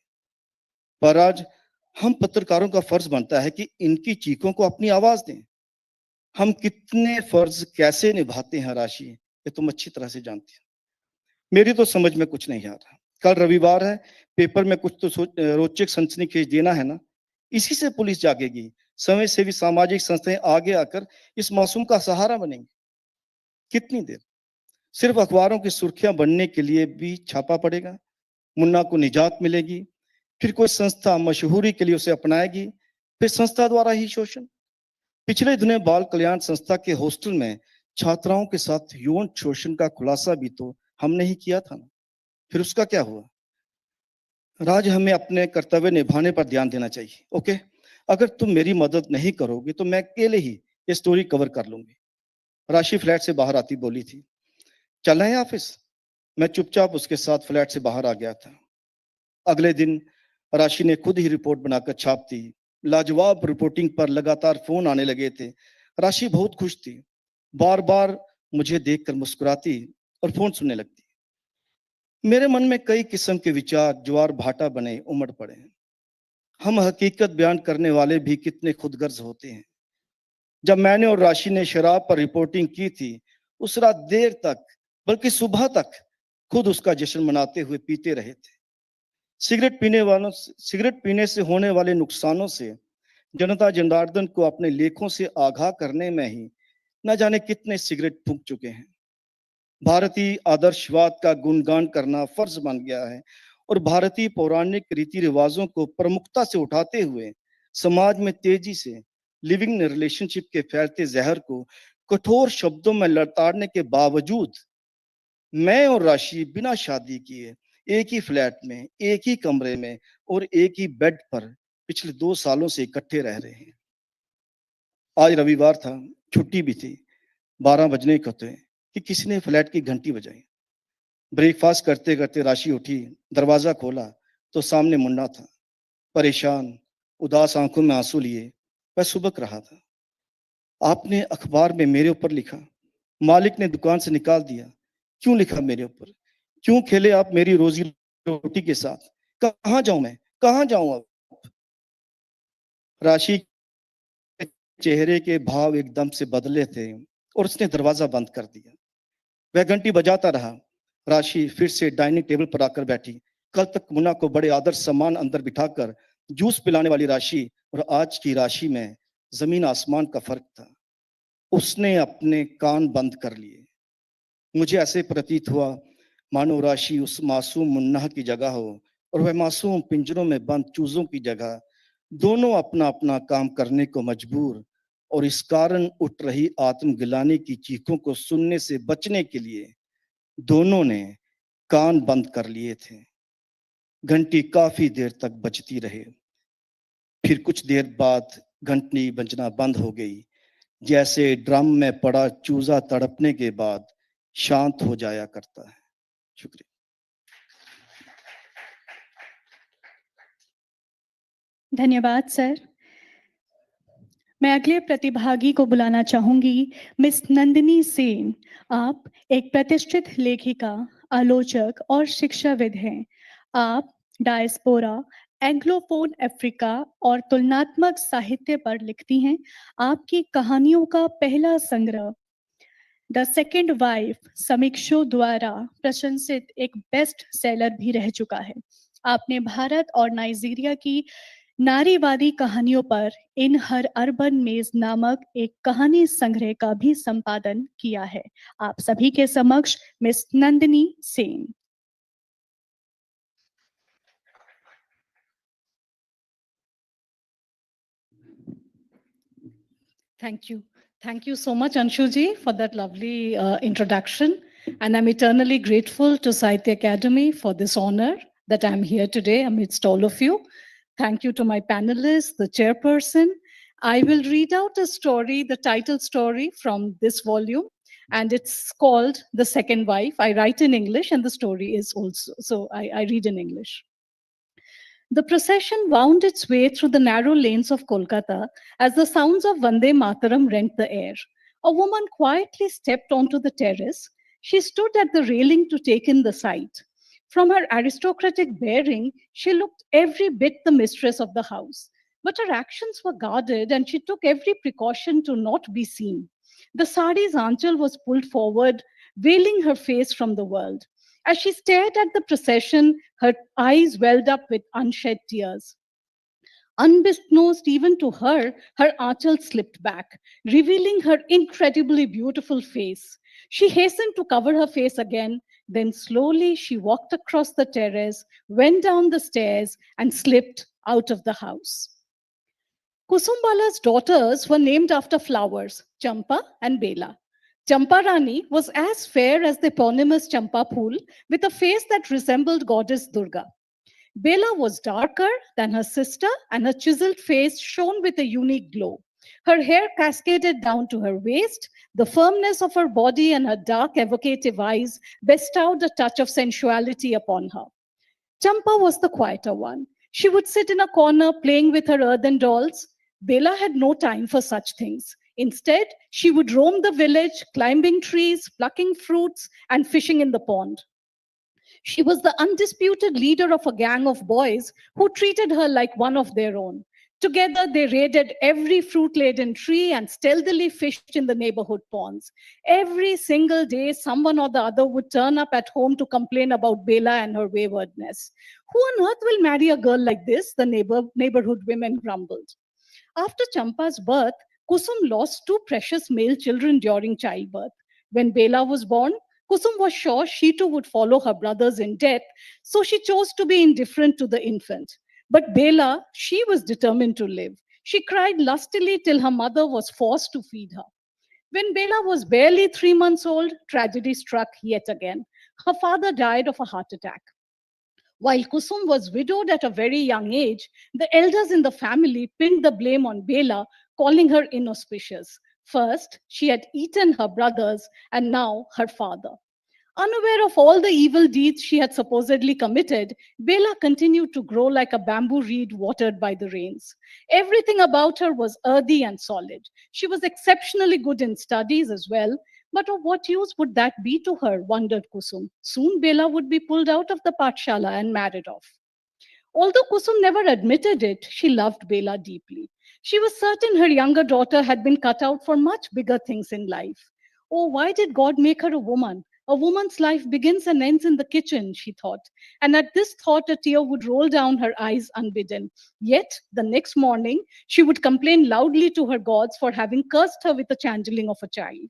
पर आज हम पत्रकारों का फर्ज बनता है कि इनकी चीखों को अपनी आवाज दें। हम कितने फर्ज कैसे निभाते हैं राशि, ये तुम अच्छी तरह से जानती हो। मेरी तो समझ में कुछ नहीं आ रहा। कल रविवार है, पेपर में कुछ तो रोचक सनसनीखेज देना है ना, इसी से पुलिस जागेगी। समय सेवी सामाजिक संस्थाएं आगे आकर इस मासूम का सहारा बनेंगी। कितनी देर? सिर्फ अखबारों की सुर्खियां बनने के लिए भी छापा पड़ेगा, मुन्ना को निजात मिलेगी, फिर कोई संस्था मशहूरी के लिए उसे अपनाएगी, फिर संस्था द्वारा ही शोषण। पिछले दिनों बाल कल्याण संस्था के हॉस्टल में छात्राओं के साथ यौन शोषण का खुलासा भी तो हमने ही किया था ना, फिर उसका क्या हुआ? राज, हमें अपने कर्तव्य निभाने पर ध्यान देना चाहिए। ओके, अगर तुम मेरी मदद नहीं करोगे तो मैं अकेले ही ये स्टोरी कवर कर लूंगी। राशि फ्लैट से बाहर आती बोली थी, चल रहे हैं ऑफिस? मैं चुपचाप उसके साथ फ्लैट से बाहर आ गया था। अगले दिन राशि ने खुद ही रिपोर्ट बनाकर छाप दी। लाजवाब रिपोर्टिंग पर लगातार फोन आने लगे थे। राशि बहुत खुश थी, बार बार मुझे देखकर मुस्कुराती और फोन सुनने लगती। मेरे मन में कई किस्म के विचार ज्वार भाटा बने उमड़ पड़े। हम हकीकत बयान करने वाले भी कितने खुदगर्ज होते हैं। जब मैंने और राशि ने शराब पर रिपोर्टिंग की थी, उस रात देर तक, बल्कि सुबह तक खुद उसका जश्न मनाते हुए पीते रहे थे। सिगरेट पीने से होने वाले नुकसानों से जनता जनार्दन को अपने लेखों से आगाह करने में ही न जाने कितने सिगरेट फूंक चुके हैं। भारतीय आदर्शवाद का गुणगान करना फर्ज बन गया है और भारतीय पौराणिक रीति रिवाजों को प्रमुखता से उठाते हुए समाज में तेजी से लिविंग रिलेशनशिप के फैलते जहर को कठोर शब्दों में लताड़ने के बावजूद मैं और राशि बिना शादी किए एक ही फ्लैट में, एक ही कमरे में और एक ही बेड पर पिछले 2 सालों से इकट्ठे रह रहे हैं। आज रविवार था, छुट्टी भी थी। 12 बजने को थे कि किसी ने फ्लैट की घंटी बजाई। ब्रेकफास्ट करते करते राशि उठी, दरवाजा खोला तो सामने मुन्ना था, परेशान, उदास आंखों में आंसू लिए वह सुबक रहा था। आपने अखबार में मेरे ऊपर लिखा, मालिक ने दुकान से निकाल दिया। क्यों लिखा मेरे ऊपर? क्यों खेले आप मेरी रोजी रोटी के साथ? कहाँ जाऊं मैं, कहाँ जाऊं अब? राशि के चेहरे के भाव एकदम से बदले थे और उसने दरवाजा बंद कर दिया। वह घंटी बजाता रहा। राशि फिर से डाइनिंग टेबल पर आकर बैठी। कल तक मुन्ना को बड़े आदर सम्मान अंदर बिठाकर जूस पिलाने वाली राशि और आज की राशि में जमीन आसमान का फर्क था। उसने अपने कान बंद कर लिए। मुझे ऐसे प्रतीत हुआ मानो राशि उस मासूम मुन्ना की जगह हो और वह मासूम पिंजरों में बंद चूजों की जगह, दोनों अपना अपना काम करने को मजबूर और इस कारण उठ रही आत्मगिलानी की चीखों को सुनने से बचने के लिए दोनों ने कान बंद कर लिए थे। घंटी काफी देर तक बजती रही। फिर कुछ देर बाद घंटी बजना बंद हो गई, जैसे ड्रम में पड़ा चूजा तड़पने के बाद शांत हो जाया करता है। शुक्रिया। धन्यवाद सर। मैं अगले प्रतिभागी को बुलाना चाहूंगी, मिस नंदिनी सेन। आप एक प्रतिष्ठित लेखिका, आलोचक और शिक्षाविद हैं। आप डायस्पोरा एंग्लोफोन अफ्रीका और तुलनात्मक साहित्य पर लिखती हैं। आपकी कहानियों का पहला संग्रह द सेकेंड वाइफ समीक्षकों द्वारा प्रशंसित एक बेस्ट सेलर भी रह चुका है। आपने भारत और नाइजीरिया की नारीवादी कहानियों पर इन हर अर्बन मेज नामक एक कहानी संग्रह का भी संपादन किया है। आप सभी के समक्ष miss Nandini Sen. Thank you. Thank you so much, Anshuji, for that lovely introduction. And I'm eternally grateful to Sahitya Academy for this honor that I'm here today amidst all of you. Thank you to my panelists, the chairperson. I will read out a story, the title story from this volume, and it's called The Second Wife. I write in English, and the story is also, so I read in English. The procession wound its way through the narrow lanes of Kolkata as the sounds of Vande Mataram rent the air. A woman quietly stepped onto the terrace. She stood at the railing to take in the sight. From her aristocratic bearing, she looked every bit the mistress of the house. But her actions were guarded and she took every precaution to not be seen. The sari's anchal was pulled forward, veiling her face from the world. As she stared at the procession, her eyes welled up with unshed tears. Unbeknownst even to her, her anchal slipped back, revealing her incredibly beautiful face. She hastened to cover her face again. Then slowly she walked across the terrace, went down the stairs, and slipped out of the house. Kusumbala's daughters were named after flowers, Champa and Bela. Champarani was as fair as the eponymous Champaphul, with a face that resembled goddess Durga. Bela was darker than her sister, and her chiseled face shone with a unique glow. Her hair cascaded down to her waist. The firmness of her body and her dark, evocative eyes bestowed a touch of sensuality upon her. Champa was the quieter one. She would sit in a corner playing with her earthen dolls. Bela had no time for such things. Instead, she would roam the village, climbing trees, plucking fruits, and fishing in the pond. She was the undisputed leader of a gang of boys who treated her like one of their own. Together, they raided every fruit laden tree and stealthily fished in the neighborhood ponds. Every single day, someone or the other would turn up at home to complain about Bela and her waywardness. Who on earth will marry a girl like this? The neighborhood women grumbled. After Champa's birth, Kusum lost two precious male children during childbirth. When Bela was born, Kusum was sure she too would follow her brothers in death, so she chose to be indifferent to the infant. But Bela, she was determined to live. She cried lustily till her mother was forced to feed her. When Bela was barely 3 months old, tragedy struck yet again. Her father died of a heart attack. While Kusum was widowed at a very young age, the elders in the family pinned the blame on Bela, calling her inauspicious. First, she had eaten her brothers, and now her father. Unaware of all the evil deeds she had supposedly committed, Bela continued to grow like a bamboo reed watered by the rains. Everything about her was earthy and solid. She was exceptionally good in studies as well, but of what use would that be to her, wondered Kusum. Soon Bela would be pulled out of the Pathshala and married off. Although Kusum never admitted it, she loved Bela deeply. She was certain her younger daughter had been cut out for much bigger things in life. Oh, why did God make her a woman? A woman's life begins and ends in the kitchen, she thought. And at this thought, a tear would roll down her eyes unbidden. Yet, the next morning, she would complain loudly to her gods for having cursed her with the changeling of a child.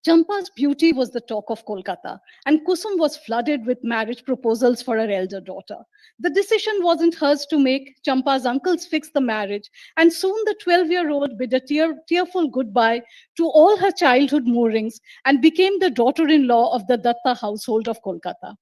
Champa's beauty was the talk of Kolkata, and Kusum was flooded with marriage proposals for her elder daughter. The decision wasn't hers to make. Champa's uncles fixed the marriage, and soon the 12-year-old bid a tearful goodbye to all her childhood moorings and became the daughter-in-law of the Datta household of Kolkata.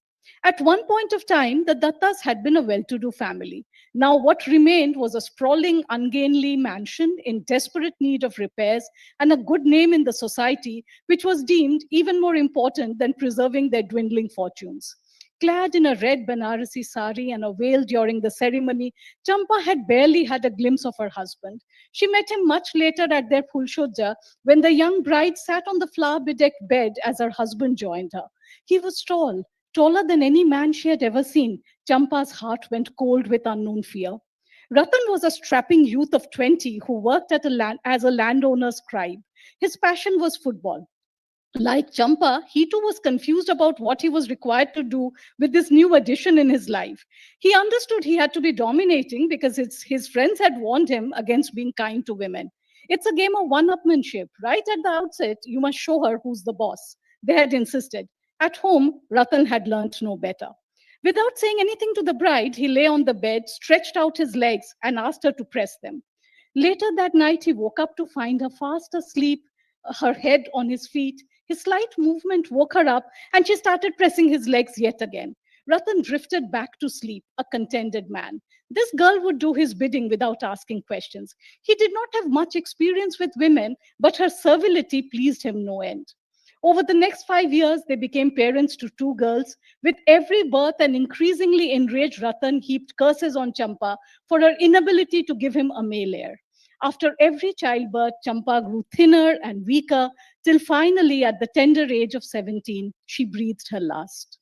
At one point of time, the Dattas had been a well-to-do family. Now what remained was a sprawling, ungainly mansion in desperate need of repairs and a good name in the society, which was deemed even more important than preserving their dwindling fortunes. Clad in a red Banarasi sari and a veil during the ceremony, Champa had barely had a glimpse of her husband. She met him much later at their Pulshodja when the young bride sat on the flower-bedecked bed as her husband joined her. He was tall, taller than any man she had ever seen, Champa's heart went cold with unknown fear. Ratan was a strapping youth of 20 who worked as a landowner's scribe. His passion was football. Like Champa, he too was confused about what he was required to do with this new addition in his life. He understood he had to be dominating because his friends had warned him against being kind to women. It's a game of one-upmanship. Right at the outset, you must show her who's the boss. They had insisted. At home, Ratan had learnt no better. Without saying anything to the bride, he lay on the bed, stretched out his legs, and asked her to press them. Later that night, he woke up to find her fast asleep, her head on his feet. His slight movement woke her up, and she started pressing his legs yet again. Ratan drifted back to sleep, a contented man. This girl would do his bidding without asking questions. He did not have much experience with women, but her servility pleased him no end. Over the next 5 years, they became parents to two girls. With every birth, an increasingly enraged Ratan heaped curses on Champa for her inability to give him a male heir. After every childbirth, Champa grew thinner and weaker, till finally, at the tender age of 17, she breathed her last.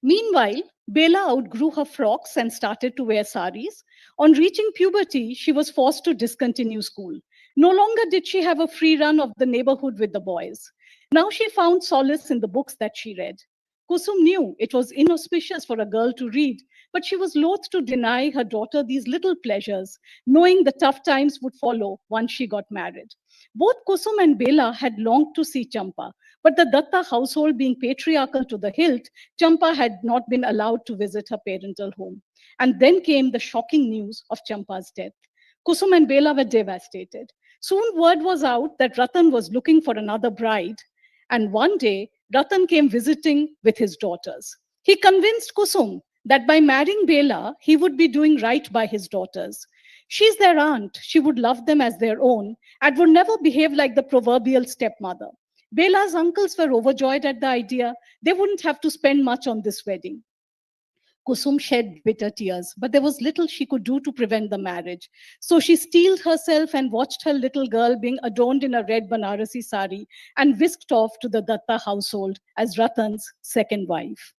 Meanwhile, Bela outgrew her frocks and started to wear saris. On reaching puberty, she was forced to discontinue school. No longer did she have a free run of the neighborhood with the boys. Now she found solace in the books that she read. Kusum knew it was inauspicious for a girl to read, but she was loath to deny her daughter these little pleasures, knowing the tough times would follow once she got married. Both Kusum and Bela had longed to see Champa, but the Datta household being patriarchal to the hilt, Champa had not been allowed to visit her parental home. And then came the shocking news of Champa's death. Kusum and Bela were devastated. Soon word was out that Ratan was looking for another bride. And one day, Ratan came visiting with his daughters. He convinced Kusum that by marrying Bela, he would be doing right by his daughters. She's their aunt. She would love them as their own and would never behave like the proverbial stepmother. Bela's uncles were overjoyed at the idea. They wouldn't have to spend much on this wedding. Kusum shed bitter tears, but there was little she could do to prevent the marriage. So she steeled herself and watched her little girl being adorned in a red Banarasi sari and whisked off to the Datta household as Ratan's second wife.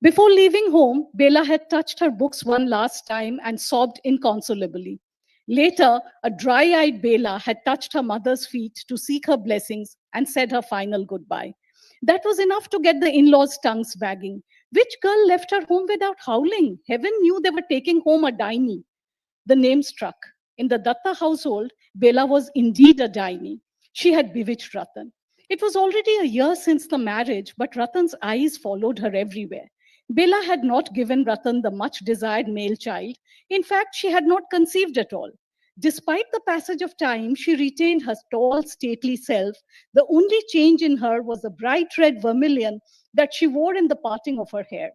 Before leaving home, Bela had touched her books one last time and sobbed inconsolably. Later, a dry-eyed Bela had touched her mother's feet to seek her blessings and said her final goodbye. That was enough to get the in-laws' tongues wagging. Which girl left her home without howling? Heaven knew they were taking home a daini. The name struck. In the Datta household, Bela was indeed a daini. She had bewitched Ratan. It was already a year since the marriage, but Ratan's eyes followed her everywhere. Bela had not given Ratan the much desired male child. In fact, she had not conceived at all. Despite the passage of time, she retained her tall, stately self. The only change in her was the bright red vermilion that she wore in the parting of her hair.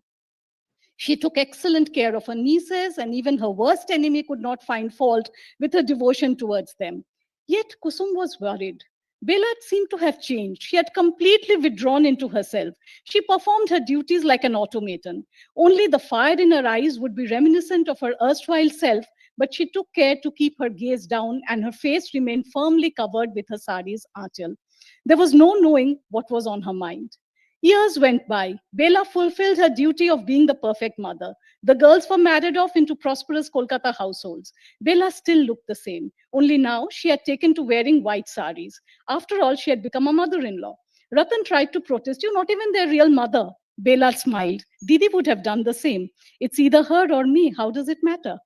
She took excellent care of her nieces, and even her worst enemy could not find fault with her devotion towards them. Yet Kusum was worried. Bela seemed to have changed. She had completely withdrawn into herself. She performed her duties like an automaton. Only the fire in her eyes would be reminiscent of her erstwhile self, but she took care to keep her gaze down, and her face remained firmly covered with her sari's aanchal. There was no knowing what was on her mind. Years went by. Bela fulfilled her duty of being the perfect mother. The girls were married off into prosperous Kolkata households. Bela still looked the same, only now she had taken to wearing white saris. After all, she had become a mother-in-law. Ratan tried to protest. You're not even their real mother. Bela smiled. Didi would have done the same. It's either her or me. How does it matter?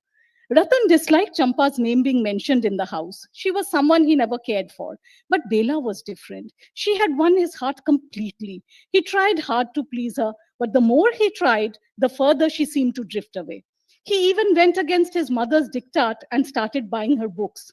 Ratan disliked Champa's name being mentioned in the house. She was someone he never cared for. But Bela was different. She had won his heart completely. He tried hard to please her, but the more he tried, the further she seemed to drift away. He even went against his mother's diktat and started buying her books.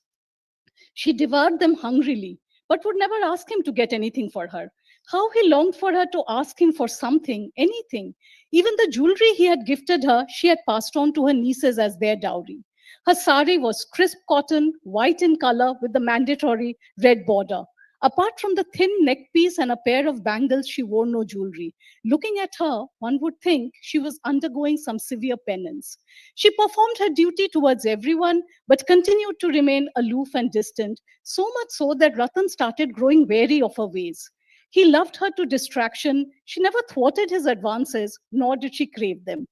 She devoured them hungrily, but would never ask him to get anything for her. How he longed for her to ask him for something, anything. Even the jewelry he had gifted her, she had passed on to her nieces as their dowry. Her sari was crisp cotton, white in color, with the mandatory red border. Apart from the thin neck piece and a pair of bangles, she wore no jewelry. Looking at her, one would think she was undergoing some severe penance. She performed her duty towards everyone, but continued to remain aloof and distant, so much so that Ratan started growing wary of her ways. He loved her to distraction. She never thwarted his advances, nor did she crave them.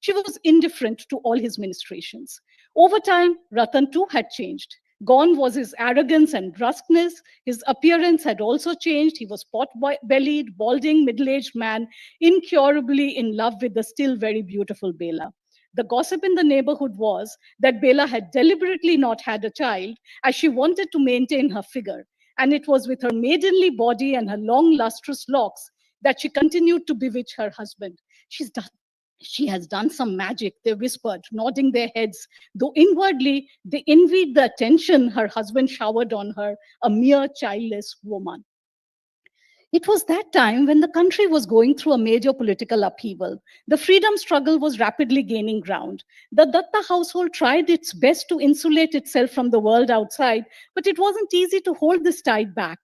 She was indifferent to all his ministrations. Over time, Ratan too had changed. Gone was his arrogance and brusqueness. His appearance had also changed. He was pot-bellied, balding, middle-aged man, incurably in love with the still very beautiful Bela. The gossip in the neighborhood was that Bela had deliberately not had a child as she wanted to maintain her figure. And it was with her maidenly body and her long, lustrous locks that she continued to bewitch her husband. She has done some magic, they whispered, nodding their heads, though inwardly they envied the attention her husband showered on her, a mere childless woman. It was that time when the country was going through a major political upheaval. The freedom struggle was rapidly gaining ground. The Datta household tried its best to insulate itself from the world outside, but it wasn't easy to hold this tide back.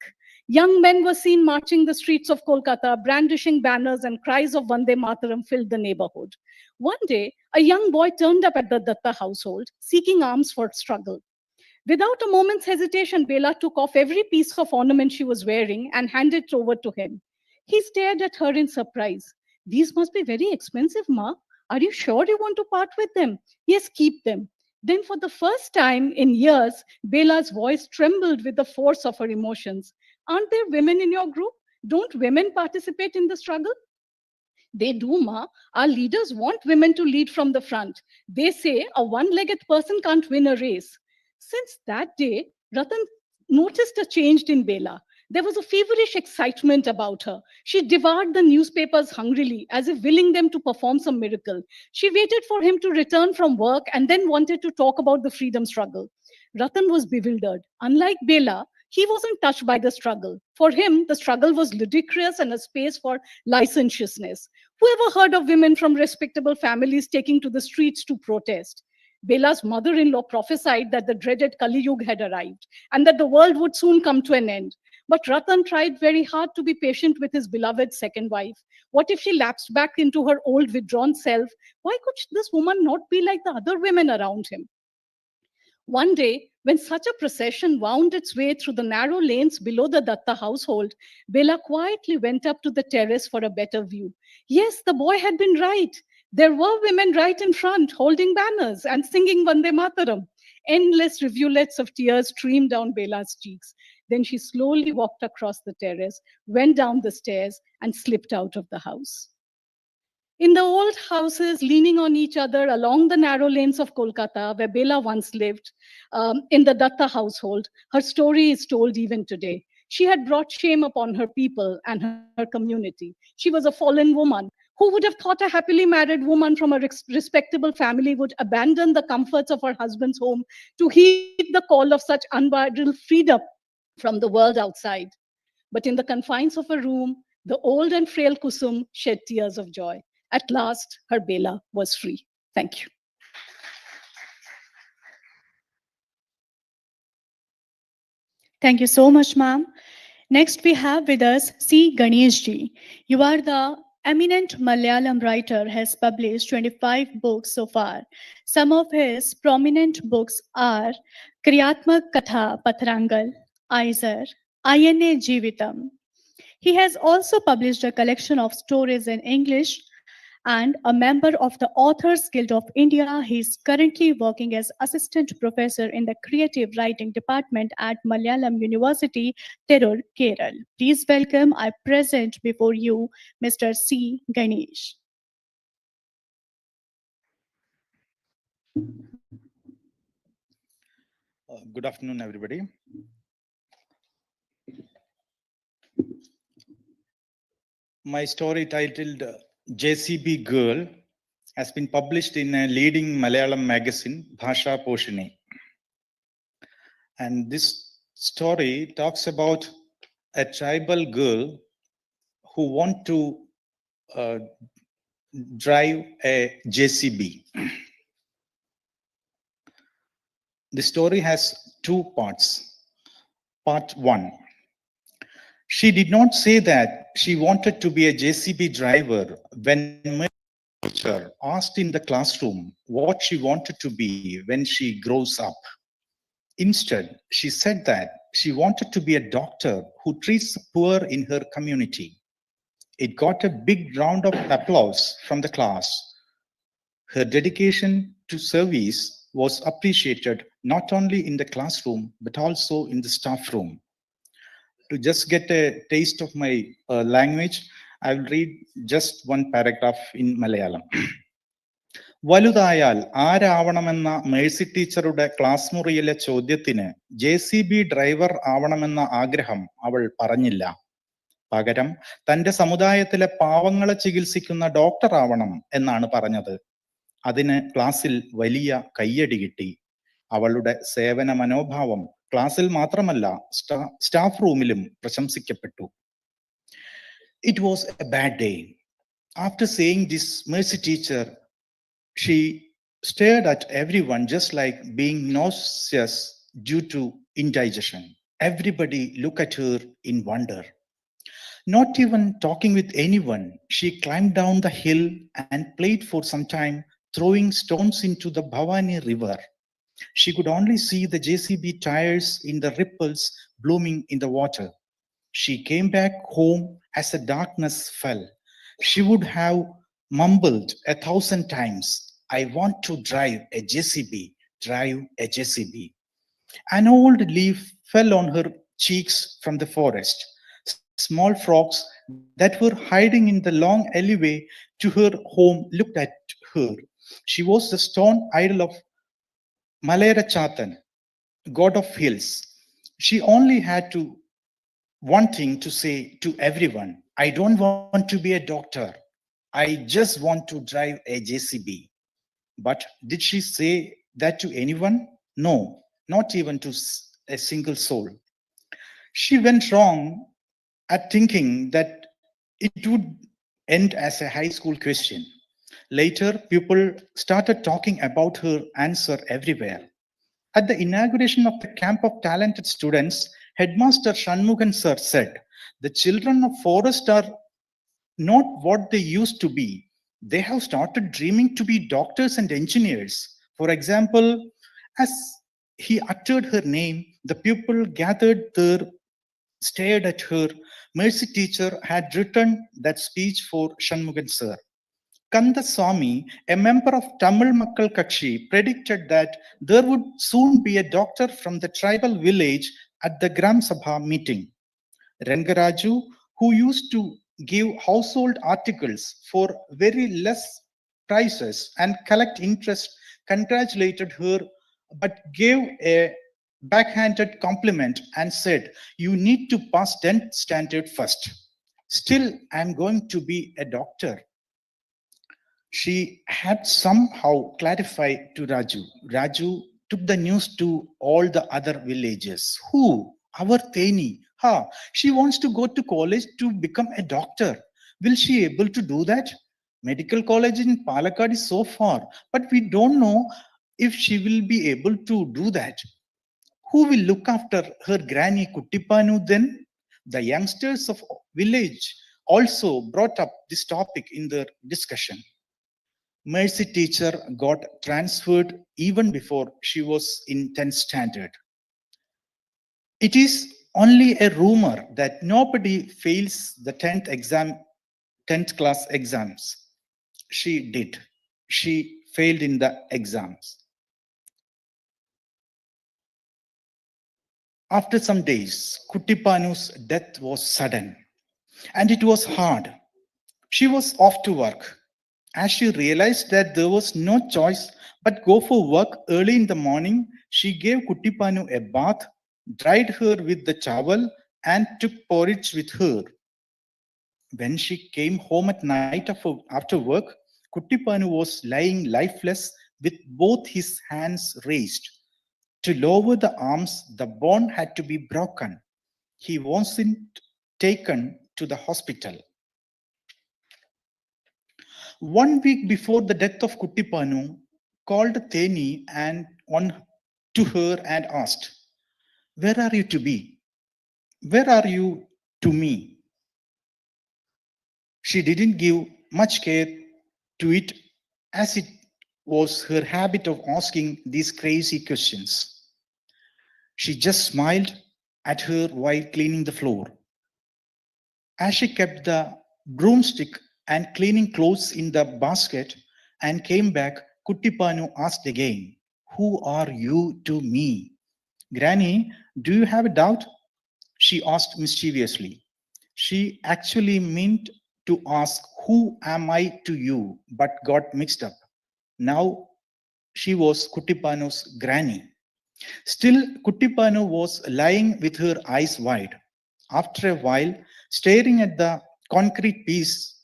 Young men were seen marching the streets of Kolkata, brandishing banners, and cries of Vande Mataram filled the neighborhood. One day, a young boy turned up at the Datta household, seeking arms for struggle. Without a moment's hesitation, Bela took off every piece of ornament she was wearing and handed it over to him. He stared at her in surprise. These must be very expensive, Ma. Are you sure you want to part with them? Yes, keep them. Then, for the first time in years, Bela's voice trembled with the force of her emotions. Aren't there women in your group? Don't women participate in the struggle? They do, Ma. Our leaders want women to lead from the front. They say a one-legged person can't win a race. Since that day, Ratan noticed a change in Bela. There was a feverish excitement about her. She devoured the newspapers hungrily, as if willing them to perform some miracle. She waited for him to return from work and then wanted to talk about the freedom struggle. Ratan was bewildered. Unlike Bela, he wasn't touched by the struggle. For him, the struggle was ludicrous and a space for licentiousness. Whoever heard of women from respectable families taking to the streets to protest? Bela's mother-in-law prophesied that the dreaded Kali Yuga had arrived and that the world would soon come to an end. But Ratan tried very hard to be patient with his beloved second wife. What if she lapsed back into her old withdrawn self? Why could this woman not be like the other women around him? One day, when such a procession wound its way through the narrow lanes below the Datta household, Bela quietly went up to the terrace for a better view. Yes, the boy had been right. There were women right in front, holding banners and singing Vande Mataram. Endless rivulets of tears streamed down Bela's cheeks. Then she slowly walked across the terrace, went down the stairs, and slipped out of the house. In the old houses leaning on each other along the narrow lanes of Kolkata, where Bela once lived, in the Datta household, her story is told even today. She had brought shame upon her people and her community. She was a fallen woman. Who would have thought a happily married woman from a respectable family would abandon the comforts of her husband's home to heed the call of such unbridled freedom from the world outside? But in the confines of a room, the old and frail Kusum shed tears of joy. At last, her Bela was free. Thank you. Thank you so much, ma'am. Next, we have with us C. Ganesh ji. You are the eminent Malayalam writer, has published 25 books so far. Some of his prominent books are Kriyatmak Katha Patrangal, Aizer, Ayane Jeevitam. He has also published a collection of stories in English and a member of the Authors Guild of India. He is currently working as assistant professor in the creative writing department at Malayalam University, Tirur, Kerala. Please welcome, I present before you Mr. C. Ganesh. Good afternoon, everybody. My story titled JCB Girl has been published in a leading Malayalam magazine, Bhasha Poshini. And this story talks about a tribal girl who wants to drive a JCB. The story has two parts. Part one. She did not say that she wanted to be a JCB driver when my teacher asked in the classroom what she wanted to be when she grows up. Instead, she said that she wanted to be a doctor who treats the poor in her community. It got a big round of applause from the class. Her dedication to service was appreciated not only in the classroom but also in the staff room. To just get a taste of my language, I will read just one paragraph in Malayalam. വലുതായാൽ ആരാവണമെന്ന Mercy ടീച്ചറുടെ class മുറിയിലെ ചോദ്യത്തിന് JCB driver ആവണമെന്ന ആഗ്രഹം അവൾ പറഞ്ഞില്ല. പകരം തന്റെ സമുദായത്തിലെ പാവങ്ങളെ ചികിത്സിക്കുന്ന ഡോക്ടർ ആവണം എന്നാണ് പറഞ്ഞത്. അതിന് ക്ലാസ്സിൽ വലിയ കയ്യടി കിട്ടി. അവളുടെ സേവന മനോഭാവം ക്ലാസ്സിൽ മാത്രമല്ല സ്റ്റാഫ് റൂമിലും പ്രശംസിക്കപ്പെട്ടു. It was a bad day. After saying this, Mercy teacher, she stared at everyone just like being nauseous due to indigestion. Everybody looked at her in wonder. Not even talking with anyone, she climbed down the hill and played for some time, throwing stones into the Bhavani river. She could only see the JCB tires in the ripples blooming in the water. She came back home as the darkness fell. She would have mumbled 1,000 times, I want to drive a JCB, drive a JCB. An old leaf fell on her cheeks from the forest. Small frogs that were hiding in the long alleyway to her home looked at her. She was the stone idol of Malayarachatan, god of hills. She only had one thing to say to everyone, I don't want to be a doctor. I just want to drive a JCB. But did she say that to anyone? No, not even to a single soul. She went wrong at thinking that it would end as a high school question. Later, people started talking about her answer everywhere. At the inauguration of the camp of talented students, Headmaster Shanmugan sir said, the children of forest are not what they used to be. They have started dreaming to be doctors and engineers. For example, as he uttered her name, the people gathered there stared at her. Mercy teacher had written that speech for Shanmugan sir. Kandaswamy, a member of Tamil Makkal Kakshi, predicted that there would soon be a doctor from the tribal village at the Gram Sabha meeting. Raju, who used to give household articles for very less prices and collect interest, congratulated her but gave a backhanded compliment and said, you need to pass 10th standard first. Still, I'm going to be a doctor. She had somehow clarified to Raju. Raju took the news to all the other villagers. Who? Our Teni. She wants to go to college to become a doctor. Will she able to do that? Medical college in Palakkad is so far, but we don't know if she will be able to do that. Who will look after her granny Kuttipanu then? The youngsters of village also brought up this topic in their discussion. Mercy teacher got transferred even before she was in 10th standard. It is only a rumor that nobody fails the 10th class exams. She did. She failed in the exams. After some days, Kuttipanu's death was sudden and it was hard. She was off to work. As she realized that there was no choice but go for work early in the morning, she gave Kuttipanu a bath, dried her with the towel, and took porridge with her. When she came home at night after work, Kuttipanu was lying lifeless with both his hands raised. To lower the arms, the bone had to be broken. He wasn't taken to the hospital. 1 week before the death of Kuttipanu, called Teni to her and asked, where are you to be? Where are you to me? She didn't give much care to it, as it was her habit of asking these crazy questions. She just smiled at her while cleaning the floor. As she kept the broomstick and cleaning clothes in the basket, and came back, Kuttipanu asked again, "Who are you to me?" "Granny, do you have a doubt?" she asked mischievously. She actually meant to ask, "Who am I to you?" but got mixed up. Now she was Kuttipanu's granny. Still, Kuttipanu was lying with her eyes wide. After a while, staring at the concrete piece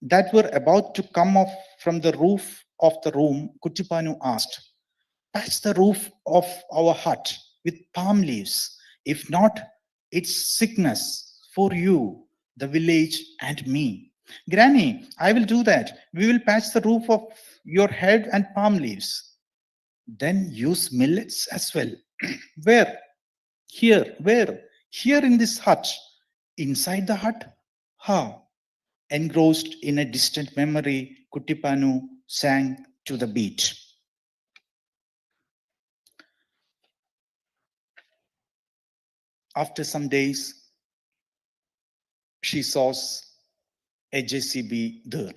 that were about to come off from the roof of the room, Kuttipanu asked, "Patch the roof of our hut with palm leaves. If not, it's sickness for you, the village, and me." "Granny, I will do that. We will patch the roof of your head and palm leaves." "Then use millets as well." "Where?" "Here." "Where?" "Here in this hut." "Inside the hut?" "Ha." Engrossed in a distant memory, Kuttipanu sang to the beat. After some days, she saw a JCB there.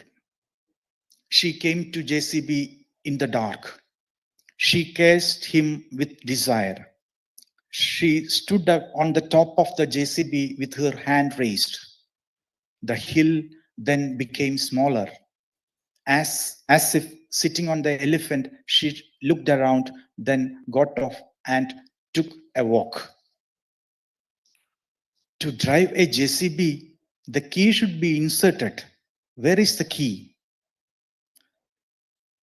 She came to JCB in the dark. She gazed him with desire. She stood up on the top of the JCB with her hand raised. The hill then became smaller. As if sitting on the elephant, she looked around, then got off and took a walk. To drive a JCB, the key should be inserted. Where is the key?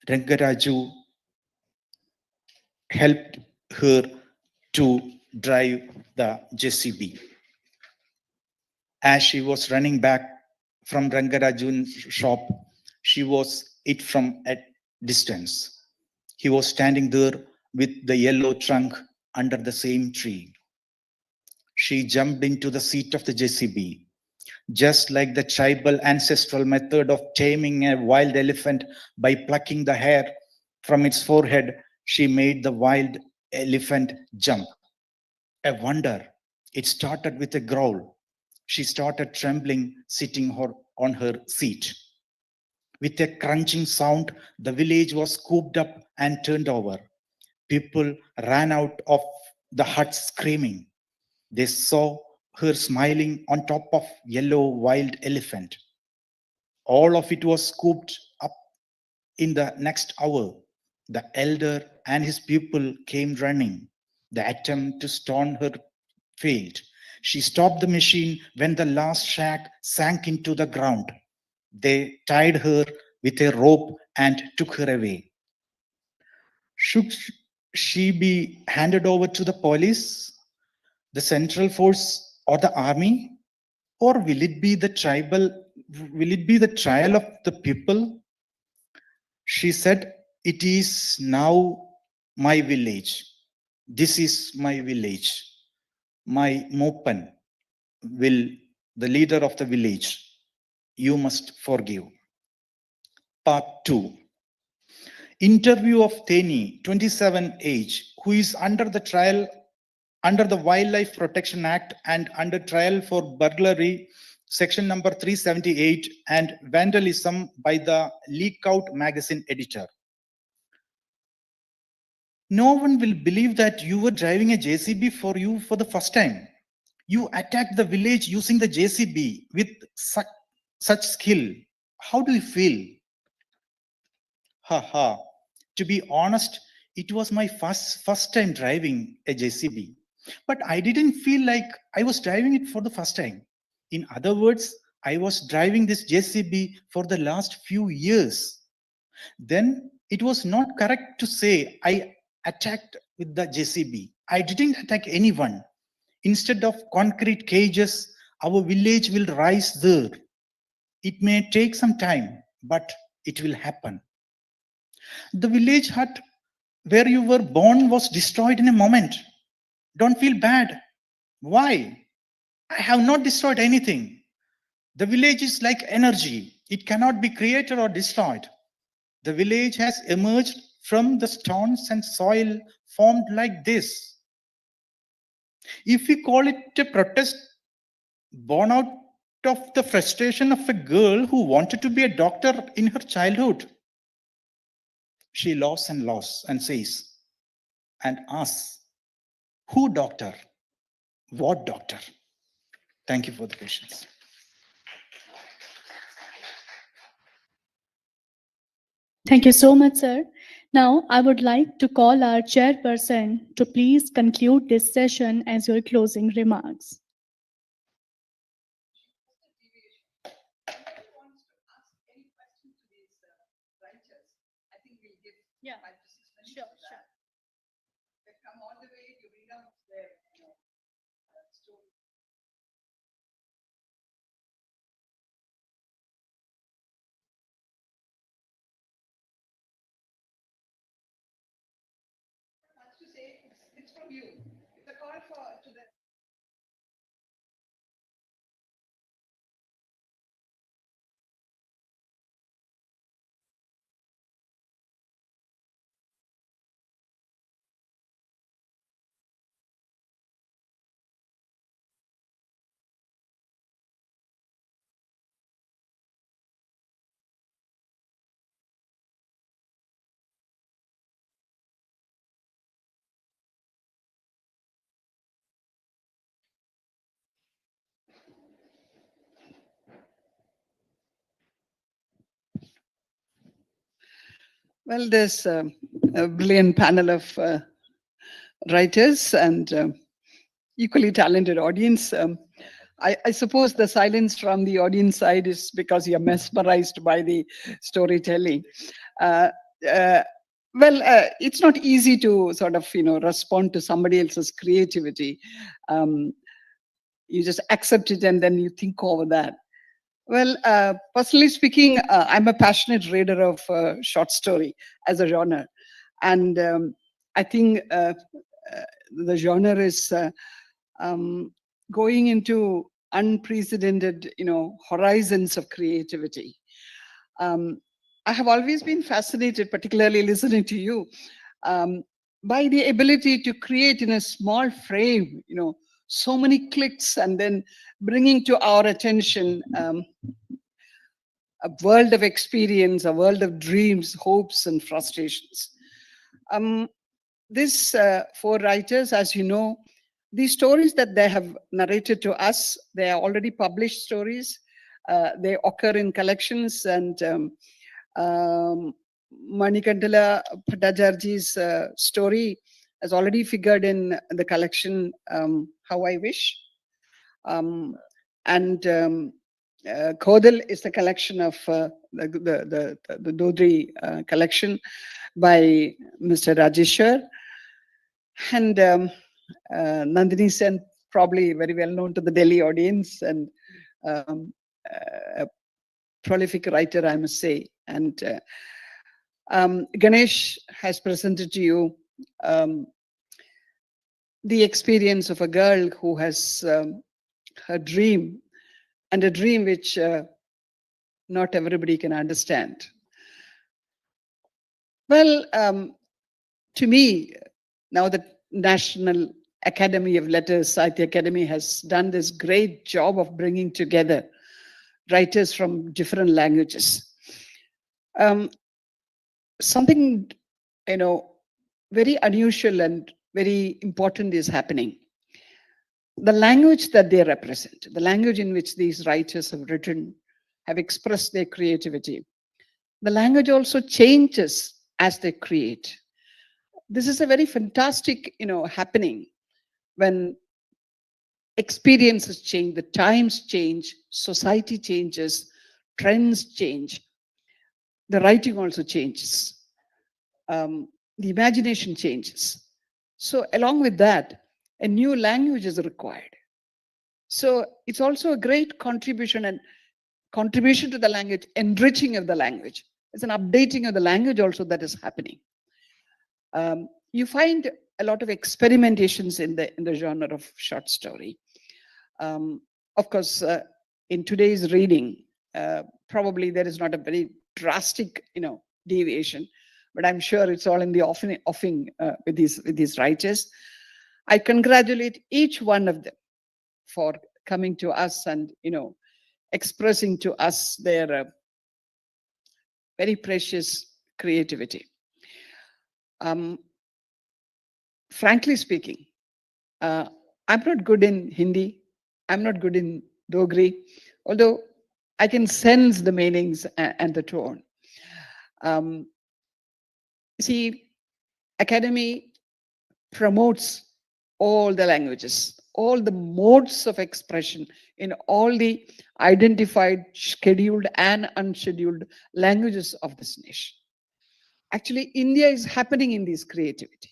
Rangaraju helped her to drive the JCB. As she was running back from Rangaraju's shop, she was it from a distance. He was standing there with the yellow trunk under the same tree. She jumped into the seat of the JCB. Just like the tribal ancestral method of taming a wild elephant by plucking the hair from its forehead, she made the wild elephant jump. A wonder, it started with a growl. She started trembling, sitting on her seat. With a crunching sound, the village was scooped up and turned over. People ran out of the hut screaming. They saw her smiling on top of yellow wild elephant. All of it was scooped up in the next hour. The elder and his people came running. The attempt to stone her failed. She stopped the machine when the last shack sank into the ground. They tied her with a rope and took her away. Should she be handed over to the police, the central force, or the army? Or will it be the trial of the people? She said, "It is now my village. This is my village. My Mopan will, the leader of the village. You must forgive." Part 2. Interview of Teni, 27 age, who is under the trial under the Wildlife Protection Act and under trial for burglary, section number 378, and vandalism by the Leak Out magazine editor. No one will believe that you were driving a JCB for you for the first time. You attacked the village using the JCB with such skill. How do you feel? Haha. To be honest, it was my first time driving a JCB. But I didn't feel like I was driving it for the first time. In other words, I was driving this JCB for the last few years. Then it was not correct to say I attacked with the JCB. I didn't attack anyone. Instead of concrete cages, our village will rise there. It may take some time, but it will happen. The village hut where you were born was destroyed in a moment. Don't feel bad. Why? I have not destroyed anything. The village is like energy. It cannot be created or destroyed. The village has emerged from the stones and soil formed like this. If we call it a protest born out of the frustration of a girl who wanted to be a doctor in her childhood, she laughs and says, and asks, who doctor? What doctor? Thank you for the patience. Thank you so much, sir. Now, I would like to call our chairperson to please conclude this session as your closing remarks. Yeah, sure, sure. Come all the way to bring out their story. To say it's from you. It's a call to the Well, there's a brilliant panel of writers and equally talented audience. I suppose the silence from the audience side is because you're mesmerized by the storytelling. Uh, uh, it's not easy to sort of, respond to somebody else's creativity. Um, you just accept it and then you think over that. Well, personally speaking, I'm a passionate reader of short story as a genre. And I think the genre is going into unprecedented, horizons of creativity. I have always been fascinated, particularly listening to you, by the ability to create in a small frame, so many clicks and then bringing to our attention a world of experience, a world of dreams, hopes, and frustrations. These four writers, as you know, these stories that they have narrated to us, they are already published stories. They occur in collections, and Manikuntala Bhattacharjya's story has already figured in the collection How I Wish. And Kodal is the collection of the Dodri collection by Mr. Rajeshwar. And Nandini Sen, probably very well known to the Delhi audience, and a prolific writer, I must say. And Ganesh has presented to you the experience of a girl who has her dream, and a dream which not everybody can understand. Well, to me, now the National Academy of Letters, Sahitya Akademi, has done this great job of bringing together writers from different languages. Something, very unusual and very important is happening. The language that they represent, the language in which these writers have written, have expressed their creativity, the language also changes as they create. This is a very fantastic, happening when experiences change, the times change, society changes, trends change, the writing also changes, the imagination changes. So along with that, a new language is required. So it's also a great contribution to the language, enriching of the language. It's an updating of the language also that is happening. You find a lot of experimentations in the genre of short story. Of course, in today's reading, probably there is not a very drastic, deviation, but I'm sure it's all in the offing with these writers. I congratulate each one of them for coming to us and, expressing to us their very precious creativity. Um, Frankly speaking, I'm not good in Hindi. I'm not good in Dogri, although I can sense the meanings and the tone. Um, See, Academy promotes all the languages, all the modes of expression in all the identified, scheduled, and unscheduled languages of this nation. Actually, India is happening in this creativity.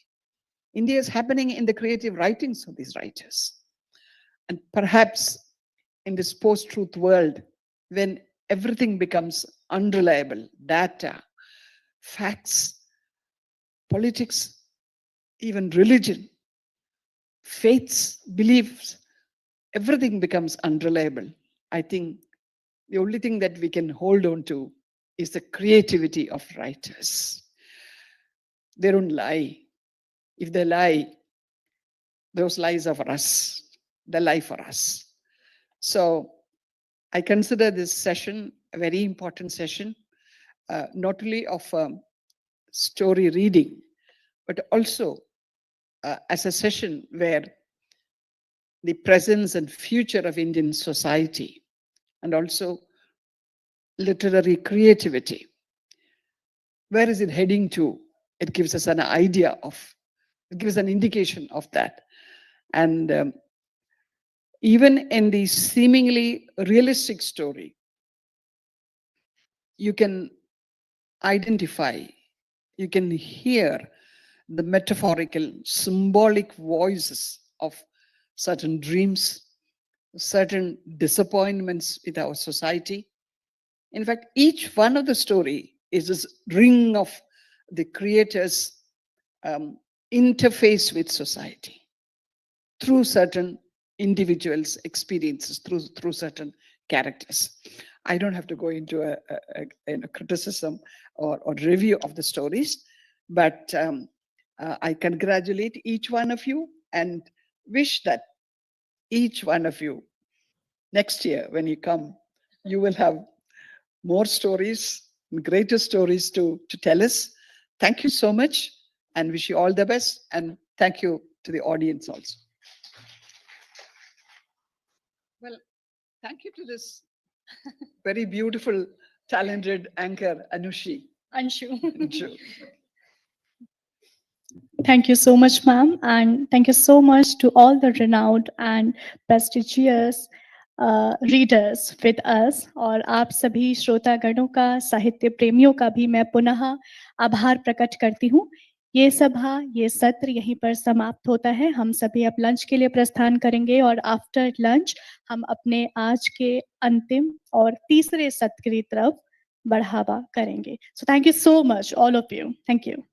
India is happening in the creative writings of these writers. And perhaps in this post truth world, when everything becomes unreliable, data, facts, politics, even religion, faiths, beliefs, everything becomes unreliable. I think the only thing that we can hold on to is the creativity of writers. They don't lie. If they lie, those lies are for us. They lie for us. So I consider this session a very important session, not only of story reading, but also as a session where the presence and future of Indian society and also literary creativity. Where is it heading to? It gives us an idea of, it gives an indication of that. And even in the seemingly realistic story, you can identify, you can hear the metaphorical, symbolic voices of certain dreams, certain disappointments with our society. In fact, each one of the story is this ring of the creator's interface with society through certain individuals' experiences, through certain characters. I don't have to go into a criticism or review of the stories, but I congratulate each one of you and wish that each one of you, next year when you come, you will have more stories, greater stories to tell us. Thank you so much and wish you all the best. And thank you to the audience also. Well, thank you to this very beautiful, talented anchor, Anushi. Anshu. Anshu. Thank you so much, ma'am, and thank you so much to all the renowned and prestigious readers with us और आप सभी श्रोतागणों का साहित्य प्रेमियों का भी मैं पुनः आभार प्रकट करती हूँ। ये सभा ये सत्र यहीं पर समाप्त होता है। हम सभी अब लंच के लिए प्रस्थान करेंगे और आफ्टर लंच हम अपने आज के अंतिम और तीसरे सत्र की तरफ बढ़ावा करेंगे। So thank you so much all of you. Thank you.